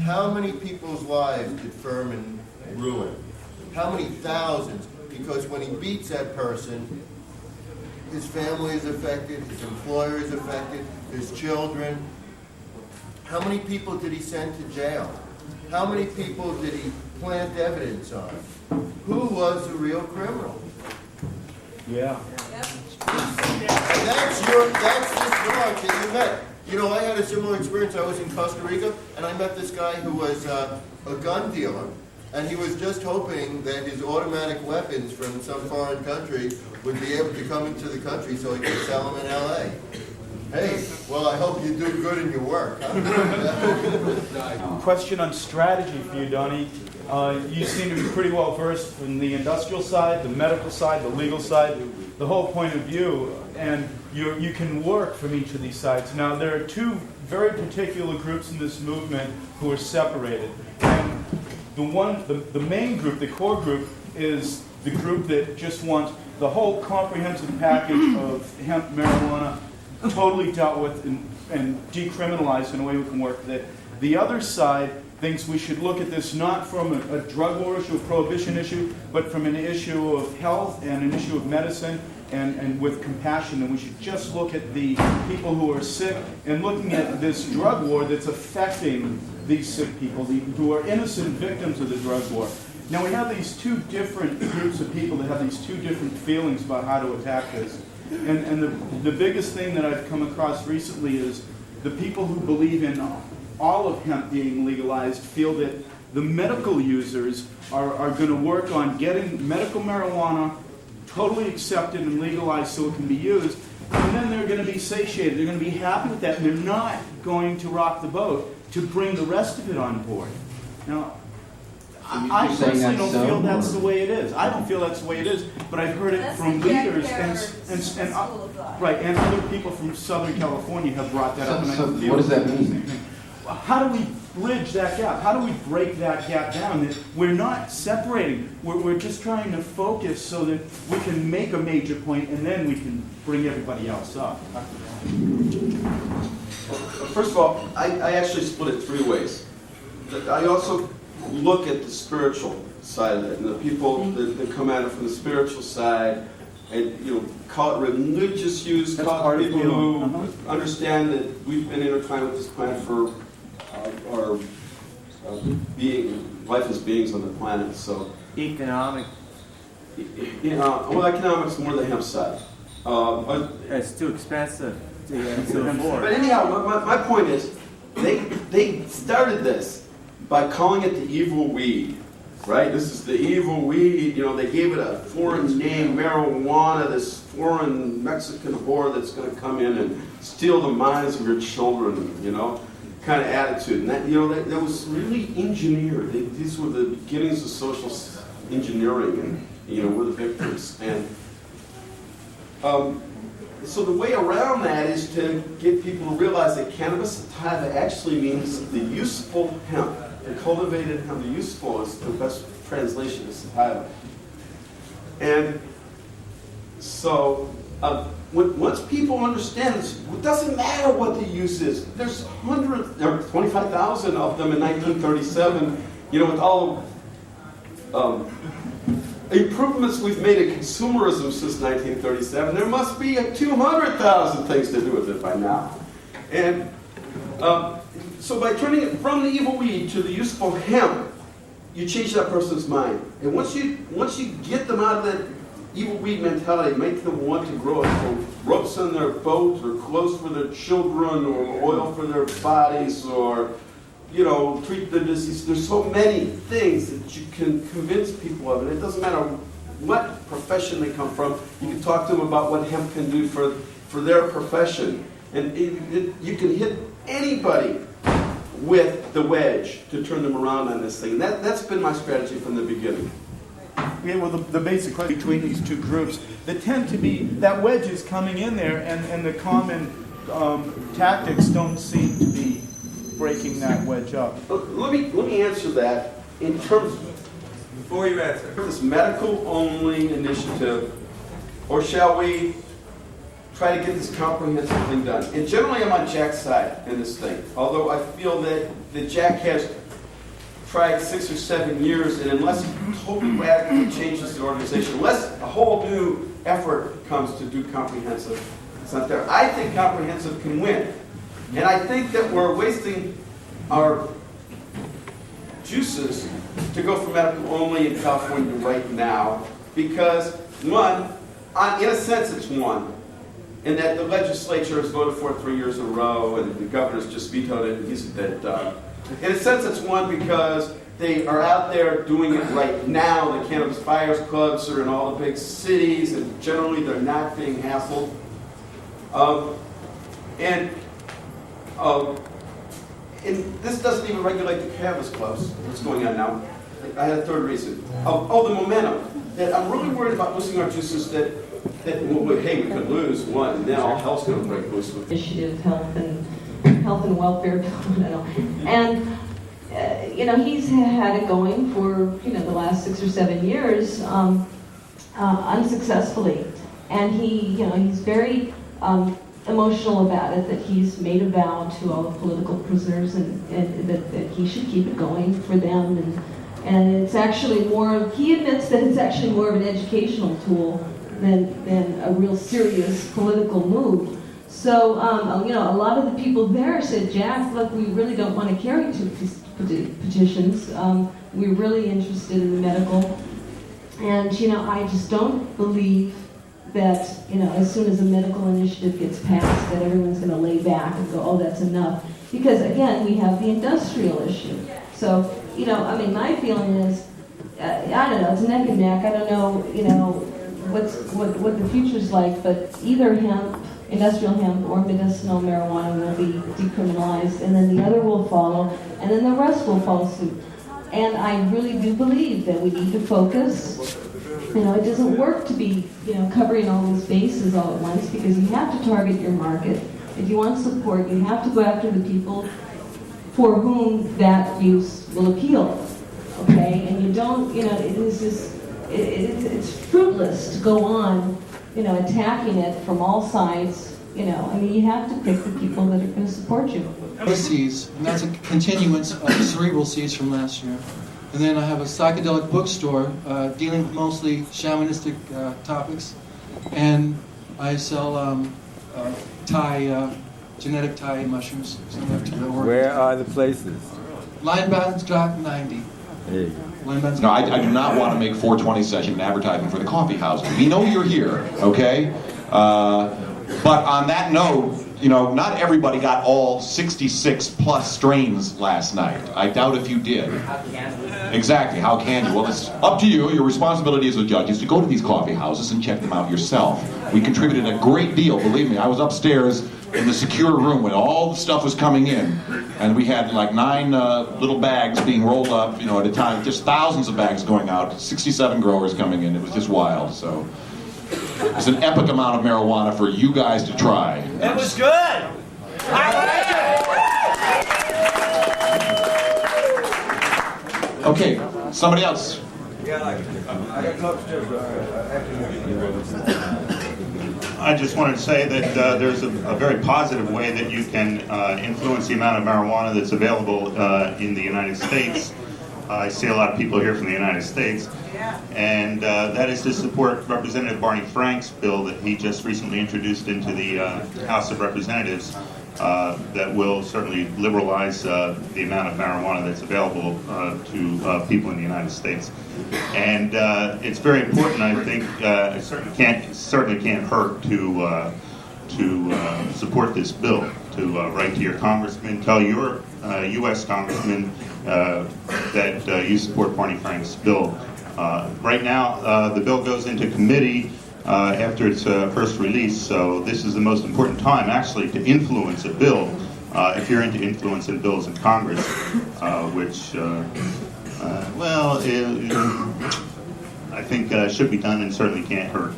How many people's lives did Furman ruin? How many thousands? Because when he beats that person, his family is affected, his employer is affected, his children. How many people did he send to jail? How many people did he plant evidence on? Who was the real criminal? Yeah. And that's this dog that you met. You know, I had a similar experience. I was in Costa Rica, and I met this guy who was a gun dealer. And he was just hoping that his automatic weapons from some foreign country would be able to come into the country so he could sell them in L.A. Hey, well, I hope you do good in your work. Huh? Question on strategy for you, Donnie. You seem to be pretty well versed from the industrial side, the medical side, the legal side, the whole point of view, and you can work from each of these sides. Now, there are two very particular groups in this movement who are separated. And the main group, the core group, is the group that just wants the whole comprehensive package of hemp, marijuana, totally dealt with and decriminalized in a way we can work with it. The other side thinks we should look at this not from a drug war issue, a prohibition issue, but from an issue of health and an issue of medicine and with compassion. And we should just look at the people who are sick and looking at this drug war that's affecting these sick people who are innocent victims of the drug war. Now we have these two different groups of people that have these two different feelings about how to attack this. And the biggest thing that I've come across recently is the people who believe in all of hemp being legalized feel that the medical users are going to work on getting medical marijuana totally accepted and legalized so it can be used, and then they're going to be satiated. They're going to be happy with that, and they're not going to rock the boat to bring the rest of it on board. Now, I personally don't feel that's the way it is. I don't feel that's the way it is, but I've heard it from leaders and other people from Southern California have brought that up. So what does that mean? How do we bridge that gap? How do we break that gap down? That we're not separating. We're just trying to focus so that we can make a major point and then we can bring everybody else up. First of all, I actually split it three ways. I also look at the spiritual side of it, and the people that come at it from the spiritual side, and call it religious use, call it people who understand that we've been intertwined with this planet for our life as beings on the planet. So economic. Well, economics more the hemp side. It's too expensive to afford. But anyhow, my point is, they started this by calling it the evil weed, right? This is the evil weed. They gave it a foreign name, marijuana, this foreign Mexican whore that's going to come in and steal the minds of your children, kind of attitude. And that was really engineered. These were the beginnings of social engineering, and we're the victims. And so the way around that is to get people to realize that cannabis sativa actually means the useful hemp. and cultivated hemp, the useful is the best translation is sativa. And so once people understand this, it doesn't matter what the use is. There's 25,000 of them in 1937, with all improvements we've made in consumerism since 1937. There must be 200,000 things to do with it by now. And so by turning it from the evil weed to the useful hemp, you change that person's mind. And once you get them out of that evil weed mentality, make them want to grow it for ropes on their boat, or clothes for their children, or oil for their bodies, or treat the disease. There's so many things that you can convince people of, and it doesn't matter what profession they come from. You can talk to them about what hemp can do for their profession, and you can hit anybody with the wedge to turn them around on this thing. That's been my strategy from the beginning. Yeah, well, the basic question between these two groups, that tend to be, that wedge is coming in there, and the common tactics don't seem to be breaking that wedge up. Let me answer that in terms of, before you answer, this medical-only initiative, or shall we try to get this comprehensive thing done? And generally I'm on Jack's side in this thing, although I feel that Jack has tried 6 or 7 years, and unless he totally radically changes the organization, unless a whole new effort comes to do comprehensive, it's not there. I think comprehensive can win. And I think that we're wasting our juices to go for medical only in California right now, because one, in a sense it's one, in that the legislature has voted for it 3 years in a row, and the governor's just vetoed it, and he's a dead dog. In a sense it's one because they are out there doing it right now. The Cannabis Buyers Clubs are in all the big cities, and generally they're not being hassled. And this doesn't even regulate the cannabis clubs, what's going on now. I had a third reason. The momentum. That I'm really worried about losing our juices that hey, we could lose one, and then all hell's going to break loose with it. Initiative, health and welfare, I don't know. And, he's had it going for, the last 6 or 7 years unsuccessfully. And he's very emotional about it, that he's made a vow to all the political prisoners, and that he should keep it going for them. And it's actually he admits that it's actually more of an educational tool than a real serious political move. So, a lot of the people there said, Jack, look, we really don't want to carry 2 petitions. We're really interested in the medical. And, I just don't believe that, as soon as a medical initiative gets passed, that everyone's going to lay back and go, oh, that's enough. Because, again, we have the industrial issue. So, my feeling is, I don't know, it's neck and neck. I don't know, what the future's like, but either hemp, industrial hemp, or medicinal marijuana will be decriminalized, and then the other will follow, and then the rest will follow suit. And I really do believe that we need to focus. It doesn't work to be, covering all these bases all at once, because you have to target your market. If you want support, you have to go after the people for whom that use will appeal. Okay? And you don't, it's fruitless to go on, attacking it from all sides. You have to pick the people that are going to support you. Seeds, and that's a continuance of the cerebral seeds from last year. And then I have a psychedelic bookstore dealing with mostly shamanistic topics, and I sell genetic Thai mushrooms. Where are the places? Linebanscott 90. There you go. No, I do not want to make 420 session advertising for the coffee house. We know you're here, okay? But on that note, not everybody got all 66 plus strains last night. I doubt if you did. Exactly, how can you? Well, it's up to you. Your responsibility as a judge is to go to these coffee houses and check them out yourself. We contributed a great deal, believe me. I was upstairs in the secure room when all the stuff was coming in, and we had like 9 little bags being rolled up, at a time, just thousands of bags going out, 67 growers coming in. It was just wild. So it's an epic amount of marijuana for you guys to try. It was good. I like it. Okay, somebody else. I just wanted to say that there's a very positive way that you can influence the amount of marijuana that's available in the United States. I see a lot of people here from the United States, and that is to support Representative Barney Frank's bill that he just recently introduced into the House of Representatives that will certainly liberalize the amount of marijuana that's available to people in the United States. And it's very important, I think, it certainly can't hurt to support this bill, to write to your congressman, tell your U.S. congressman that you support Barney Frank's bill. Right now, the bill goes into committee after its first release, so this is the most important time, actually, to influence a bill, if you're into influencing bills in Congress, which, I think should be done and certainly can't hurt.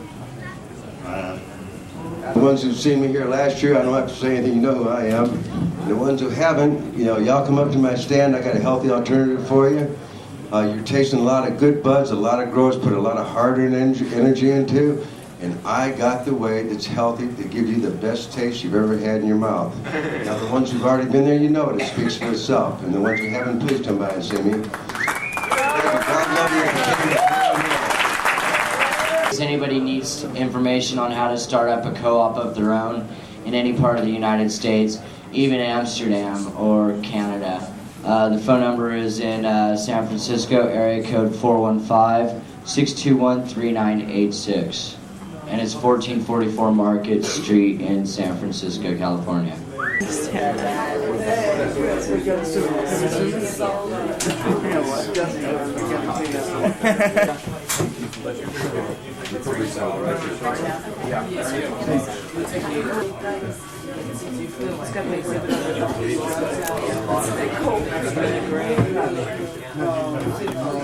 The ones who've seen me here last year, I don't have to say anything, you know who I am. The ones who haven't, y'all come up to my stand, I got a healthy alternative for you. You're tasting a lot of good buds, a lot of growers put a lot of hard-earned energy into, and I got the way that's healthy to give you the best taste you've ever had in your mouth. Now, the ones who've already been there, you know it speaks for itself. And the ones who haven't, please come by and see me. If anybody needs information on how to start up a co-op of their own in any part of the United States, even Amsterdam or Canada, the phone number is in San Francisco, area code 415-621-3986. And it's 1444 Market Street in San Francisco, California.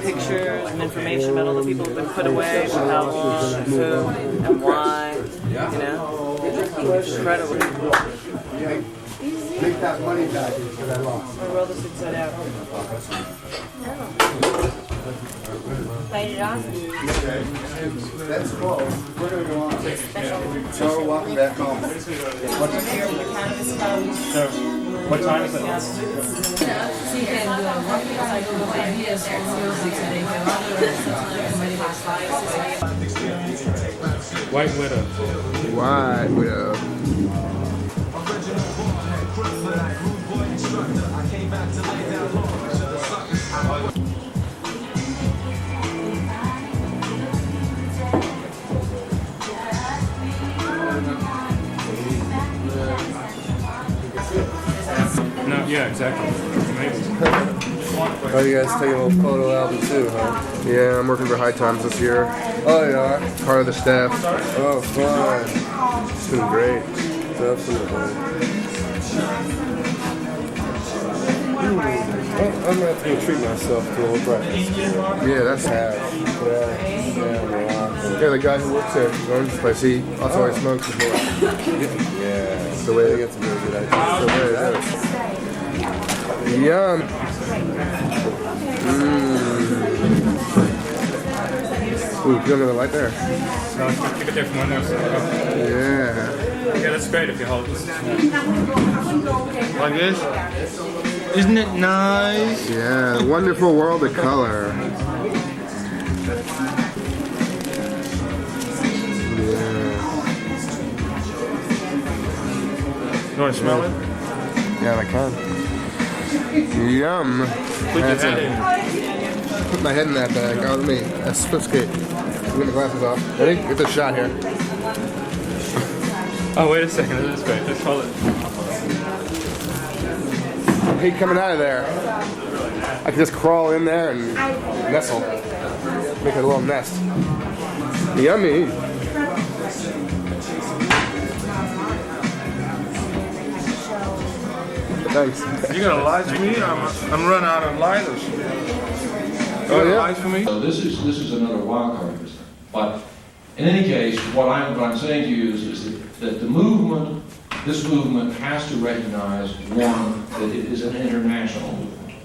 Pictures and information about all the people who've been put away for how long, and who, and why. You know, incredible. Take that money back that I lost. Or roll this inside out. Light it off. Okay. That's close. We're going to go on. So we're walking back home. What time is it? White Widow. White Widow. No, yeah, exactly. Amazing. Oh, you guys taking a little photo album too, huh? Yeah, I'm working for High Times this year. Oh, yeah. Part of the staff. Oh, fun. It's been great. Definitely. I'm gonna have to go treat myself to a little breakfast. Yeah, that's half. Yeah, the guy who works there owns this place. He also always smokes before. Yeah, the way they get some really good ideas. So there it is. Yum. Ooh, you don't have a light there. No, keep it there for one more second. Yeah. Yeah, that's great if you hold this. Like this? Isn't it nice? Yeah, wonderful world of color. You want to smell it? Yeah, I can. Yum. That's it. Put my head in that bag. Oh, let me. That's skate. Get my glasses off. Ready? Get this shot here. Oh, wait a second. This is great. Let's hold it. Heat coming out of there. I can just crawl in there and nestle. Make a little nest. Yummy. Thanks. You gonna lie to me? I'm running out of lighters. Oh yeah. Lie for me? So this is another wild card. But in any case, what I'm saying to you is that the movement, this movement has to recognize, one, that it is an international movement.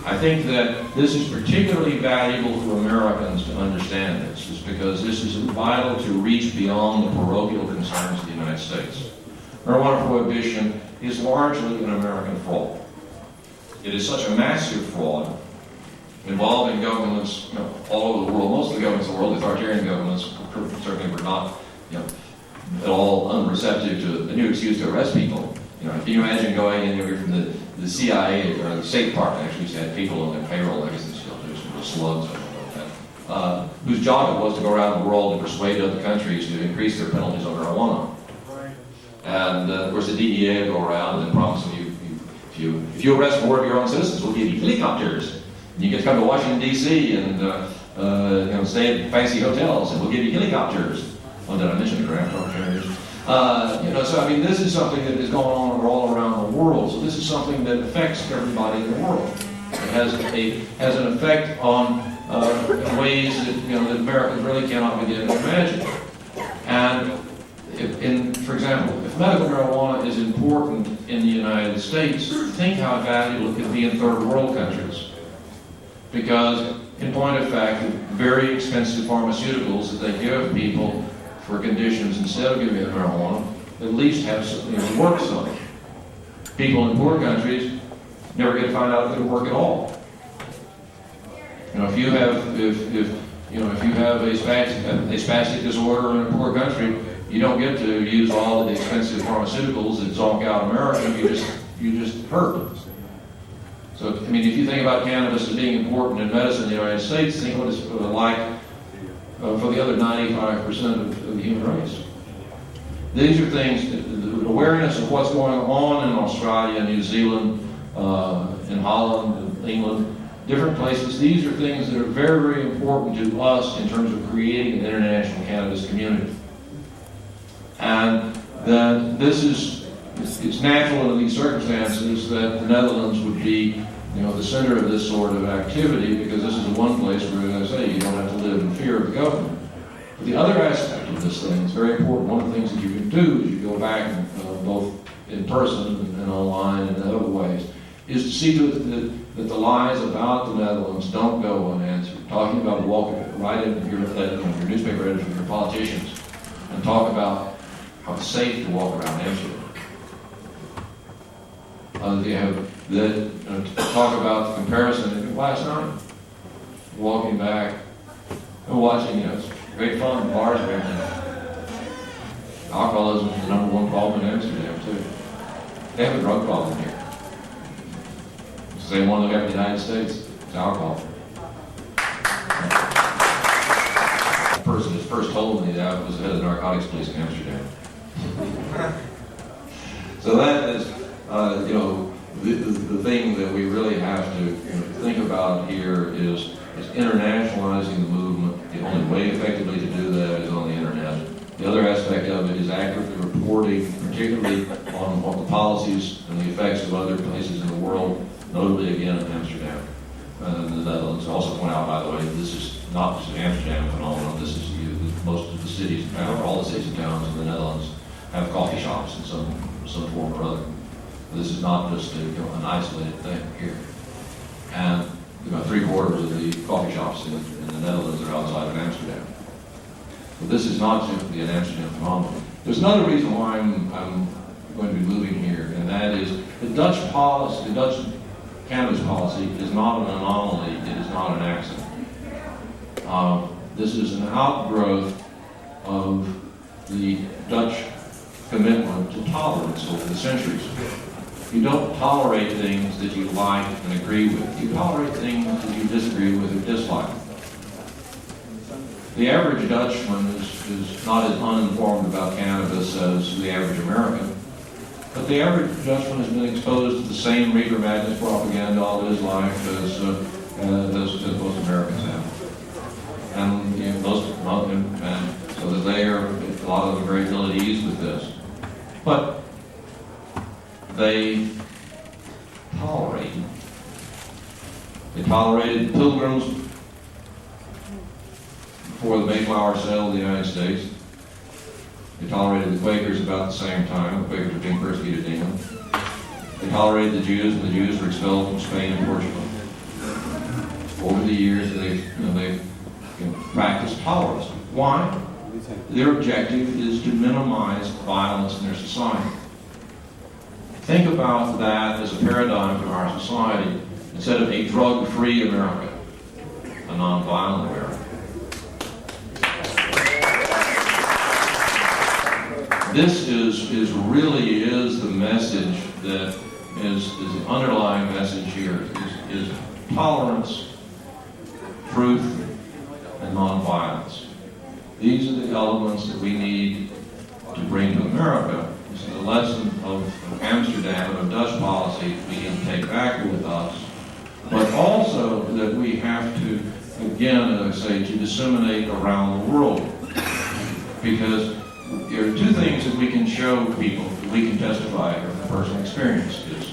I think that this is particularly valuable for Americans to understand this, is because this is vital to reach beyond the parochial concerns of the United States. Marijuana prohibition is largely an American fraud. It is such a massive fraud involving governments all over the world. Most of the governments of the world, authoritarian governments, certainly were not at all unreceptive to the new excuse to arrest people. Can you imagine going in here from the CIA or the State Department actually used to have people on their payroll, I guess they still do, some slugs or something like that, whose job it was to go around the world and persuade other countries to increase their penalties on marijuana. And of course the DEA would go around and promise them, if you arrest more of your own citizens, we'll give you helicopters. And you get to come to Washington, D.C. and stay in fancy hotels, and we'll give you helicopters. Oh, did I mention the grant opportunities? So I mean, this is something that is going on all around the world. So this is something that affects everybody in the world. It has an effect on in ways that Americans really cannot begin to imagine. And for example, if medical marijuana is important in the United States, think how valuable it can be in third world countries. Because, in point of fact, the very expensive pharmaceuticals that they give people for conditions instead of giving them marijuana, at least have something work some. People in poor countries never get to find out if it'll work at all. If you have a spastic disorder in a poor country, you don't get to use all of the expensive pharmaceuticals that zonk out America. You just hurt. So I mean, if you think about cannabis as being important in medicine in the United States, think what it's like for the other 95% of the human race. These are things, the awareness of what's going on in Australia, New Zealand, in Holland, England, different places. These are things that are very, very important to us in terms of creating an international cannabis community. And that it's natural in these circumstances that the Netherlands would be the center of this sort of activity, because this is the one place where, as I say, you don't have to live in fear of the government. But the other aspect of this thing is very important. One of the things that you can do as you go back, both in person and online and in other ways, is to see to it that the lies about the Netherlands don't go unanswered. Talking about walking right into your newspaper editors, your politicians, and talk about how it's safe to walk around Amsterdam. They have talk about the comparison last night, walking back and watching. It's great fun. Bars are empty. Alcoholism is the #1 problem in Amsterdam too. They have a drug problem here. It's the same one they have in the United States. It's alcohol. The person who first told me that was the head of the narcotics police in Amsterdam. So that is, the thing that we really have to think about here is internationalizing the movement. The only way effectively to do that is on the internet. The other aspect of it is accurately reporting, particularly on what the policies and the effects of other places in the world, notably again in Amsterdam and the Netherlands. I also point out, by the way, this is not just an Amsterdam phenomenon. This is most of the cities and towns, all the cities and towns in the Netherlands have coffee shops in some form or other. This is not just an isolated thing here. And about 3/4 of the coffee shops in the Netherlands are outside of Amsterdam. But this is not simply an Amsterdam phenomenon. There's another reason why I'm going to be moving here, and that is the Dutch policy, the Dutch cannabis policy is not an anomaly. It is not an accident. This is an outgrowth of the Dutch commitment to tolerance over the centuries. You don't tolerate things that you like and agree with. You tolerate things that you disagree with or dislike. The average Dutchman is not as uninformed about cannabis as the average American, but the average Dutchman has been exposed to the same Reaper Madness propaganda all his life as most Americans have. And so that they are, a lot of them, very ill at ease with this. But they tolerated Pilgrims before the Mayflower sale of the United States. They tolerated the Quakers about the same time. The Quakers were being persecuted in England. They tolerated the Jews when the Jews were expelled from Spain and Portugal. over the years they've practiced tolerance. Why? Their objective is to minimize violence in their society. Think about that as a paradigm for our society. Instead of a drug-free America, a nonviolent America. This really is the message that is the underlying message here is tolerance, truth, and nonviolence. These are the elements that we need to bring to America. This is a lesson of Amsterdam and of Dutch policy we need to take back with us, but also that we have to, again, as I say, to disseminate around the world. Because there are two things that we can show people, that we can testify from personal experience, is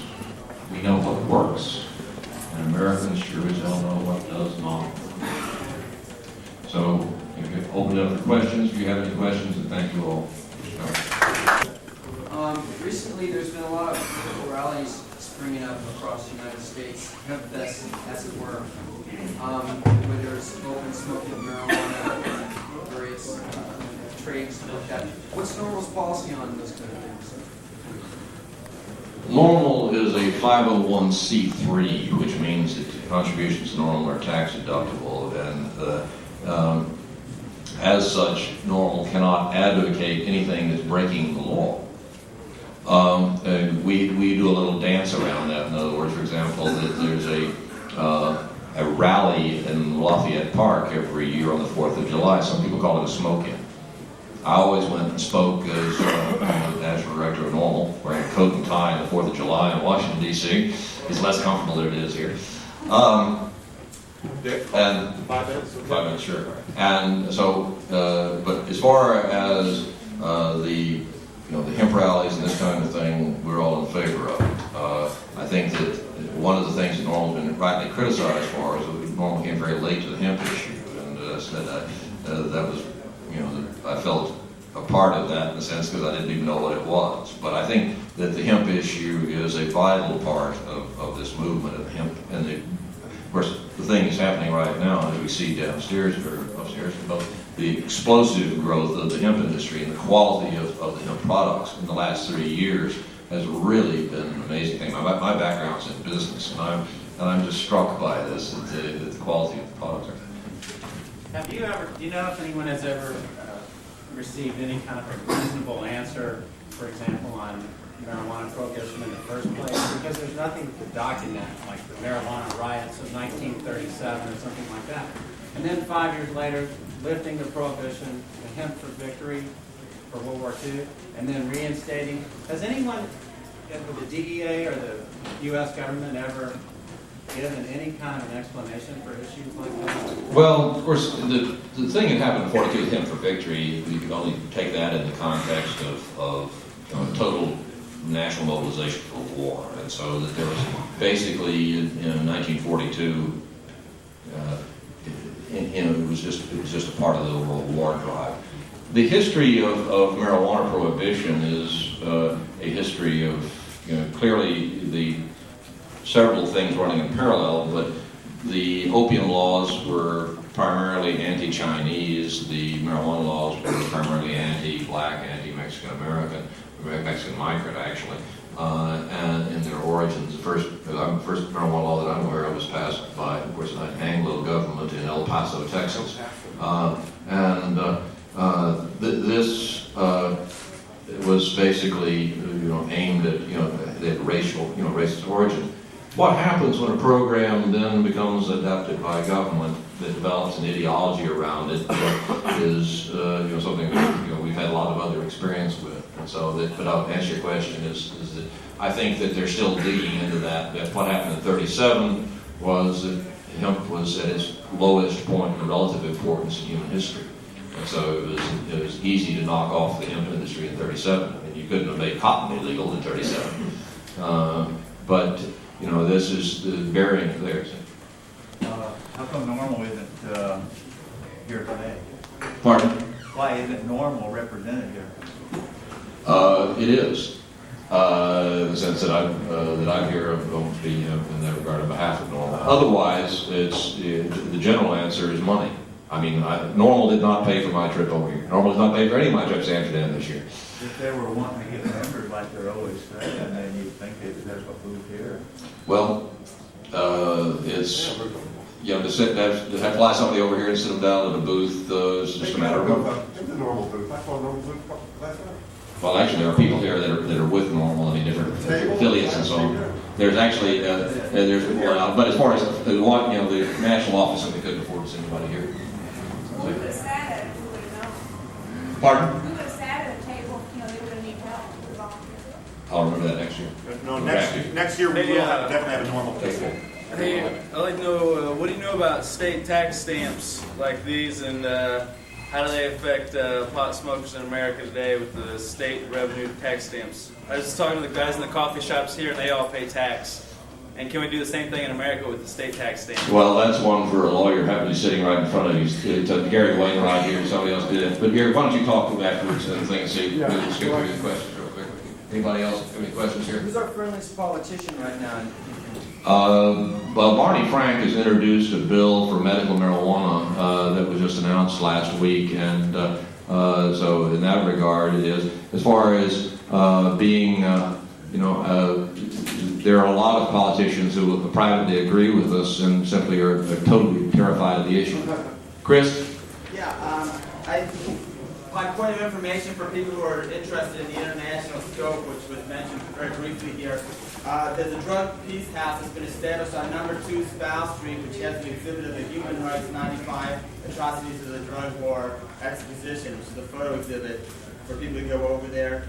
we know what works, and Americans sure as hell know what does not. So, you can open it up for questions. If you have any questions, and thank you all. Recently, there's been a lot of political rallies springing up across the United States, as it were, where there's open smoking of marijuana, various trades, stuff like that. What's NORML's policy on those kind of things? NORML is a 501c3, which means that contributions to NORML are tax deductible, and as such, NORML cannot advocate anything that's breaking the law. We do a little dance around that. In other words, for example, that there's a rally in Lafayette Park every year on the 4th of July. Some people call it a smoke-in. I always went and spoke as National Director of NORML, wearing a coat and tie on the 4th of July in Washington, D.C. It's less comfortable than it is here. And 5 minutes? 5 minutes, sure. And so, but as far as the hemp rallies and this kind of thing, we're all in favor of it. I think that one of the things that NORML's been rightly criticized for is that NORML came very late to the hemp issue, and said that was, I felt a part of that in a sense because I didn't even know what it was. But I think that the hemp issue is a vital part of this movement of hemp, and of course the thing that's happening right now, as we see downstairs or upstairs, the explosive growth of the hemp industry and the quality of the hemp products in the last 3 years has really been an amazing thing. My background's in business, and I'm just struck by this, that the quality of the products are. Do you know if anyone has ever received any kind of a reasonable answer, for example, on marijuana prohibition in the first place? Because there's nothing to document, like the marijuana riots of 1937 or something like that. And then 5 years later, lifting the prohibition, the hemp for victory for World War II, and then reinstating. Has anyone, with the DEA or the U.S. government, ever given any kind of explanation for issues like that? Well, of course, the thing that happened in 42 with hemp for victory, we can only take that in the context of total national mobilization for war. And so that there was basically in 1942, it was just a part of the overall war drive. The history of marijuana prohibition is a history of clearly the several things running in parallel, but the opium laws were primarily anti-Chinese. The marijuana laws were primarily anti-black, anti-Mexican American, Mexican migrant actually. And in their origins, the first marijuana law that I'm aware of was passed by, of course, an Anglo government in El Paso, Texas. This was basically aimed at racist origin. What happens when a program then becomes adapted by government that develops an ideology around it is something that we've had a lot of other experience with. And so, but I'll answer your question is that I think that they're still digging into that. That what happened in 1937 was that hemp was at its lowest point in relative importance in human history. And so it was easy to knock off the hemp industry in 1937. I mean, you couldn't have made cotton illegal in 1937. But this is the variant there. How come NORML isn't here today? Pardon? Why isn't NORML represented here? It is. In the sense that I'm here, I'm going to be in that regard on behalf of Normal. Otherwise, the general answer is money. I mean, Normal did not pay for my trip over here. Normal did not pay for any of my trips to Amsterdam this year. If they were wanting to get members like they're always saying, then you'd think they'd have a booth here. Well, it's, you know, to have fly somebody over here and sit them down in a booth is just a matter of money. In the Normal booth. I saw a Normal booth last night. Well, actually, there are people here that are with Normal, I mean, different affiliates and so on. There's actually, but as far as the one, you know, the national office, we couldn't afford to send anybody here. We would have sat at it, we would have known. Pardon? We would have sat at a table, you know, they would have needed help with volunteers. I'll remember that next year. No, next year we will definitely have a Normal table. Hey, I'd like to know, what do you know about state tax stamps like these, and how do they affect pot smokers in America today with the state revenue tax stamps? I was just talking to the guys in the coffee shops here, and they all pay tax. And can we do the same thing in America with the state tax stamp? Well, that's one for a lawyer happily sitting right in front of you. It's Gary Wainwright here, somebody else did it. But Gary, why don't you talk to him afterwards and thing and see, we'll just go through the questions real quick. Anybody else have any questions here? Who's our friendliest politician right now? Well, Barney Frank has introduced a bill for medical marijuana that was just announced last week, and so in that regard, it is. As far as being, there are a lot of politicians who privately agree with us and simply are totally terrified of the issue. Chris? Yeah, my point of information for people who are interested in the international scope, which was mentioned very briefly here, there's a drug peace house that's been established on number 2 Spouse Street, which has an exhibit of the Human Rights 95 Atrocities of the Drug War exposition, which is a photo exhibit for people to go over there.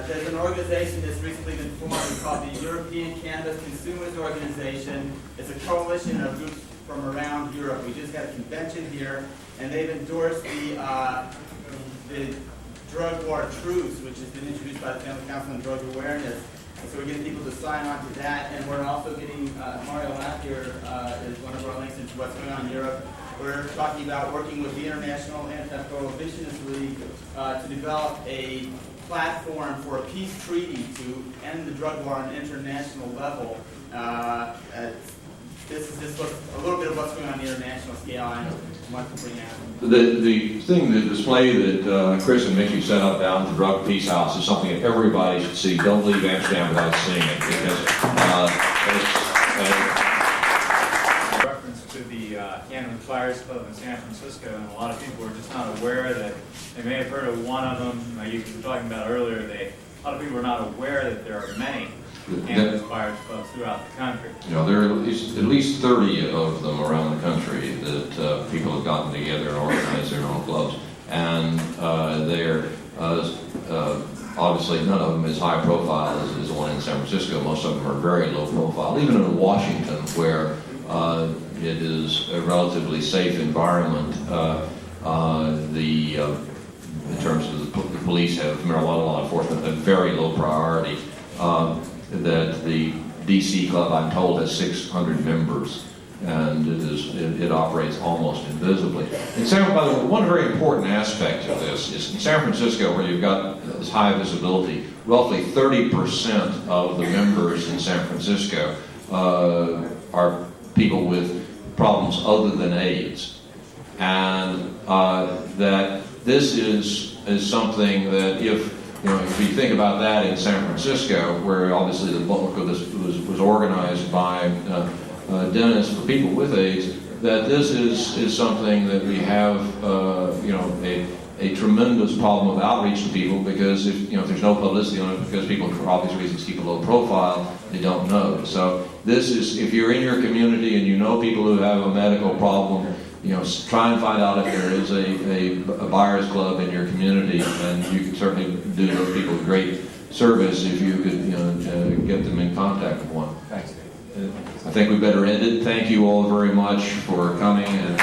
There's an organization that's recently been formed called the European Cannabis Consumers Organization. It's a coalition of groups from around Europe. We just had a convention here, and they've endorsed the drug war truce, which has been introduced by the Family Council on Drug Awareness. And so we're getting people to sign on to that, and we're also getting, Mario Lapierre is one of our links into what's going on in Europe. We're talking about working with the International Anti-Prohibitionist League to develop a platform for a peace treaty to end the drug war on an international level. This is just a little bit of what's going on the international scale I want to bring out. The thing, the display that Chris and Mickey set up down at the Drug Peace House is something that everybody should see. Don't leave Amsterdam without seeing it, because reference to the Cannabis Flyers Club in San Francisco, and a lot of people are just not aware that they may have heard of one of them. You were talking about earlier, a lot of people are not aware that there are many Cannabis Flyers Clubs throughout the country. you know, there are at least 30 of them around the country that people have gotten together and organized their own clubs, and they're obviously none of them is high profile as the one in San Francisco. Most of them are very low profile. Even in Washington, where it is a relatively safe environment, in terms of the police have marijuana law enforcement a very low priority. That the DC club, I'm told, has 600 members, and it operates almost invisibly. By the way, one very important aspect of this is in San Francisco, where you've got this high visibility, roughly 30% of the members in San Francisco are people with problems other than AIDS, and that this is something that if you think about that in San Francisco, where obviously the bulk of this was organized by dentists for people with AIDS, that this is something that we have, a tremendous problem of outreach to people, because if there's no publicity on it, because people for obvious reasons keep a low profile, they don't know. So this is, if you're in your community and you know people who have a medical problem, try and find out if there is a buyers club in your community, and you can certainly do those people great service if you could get them in contact with one. Thanks. I think we better end it. Thank you all very much for coming. And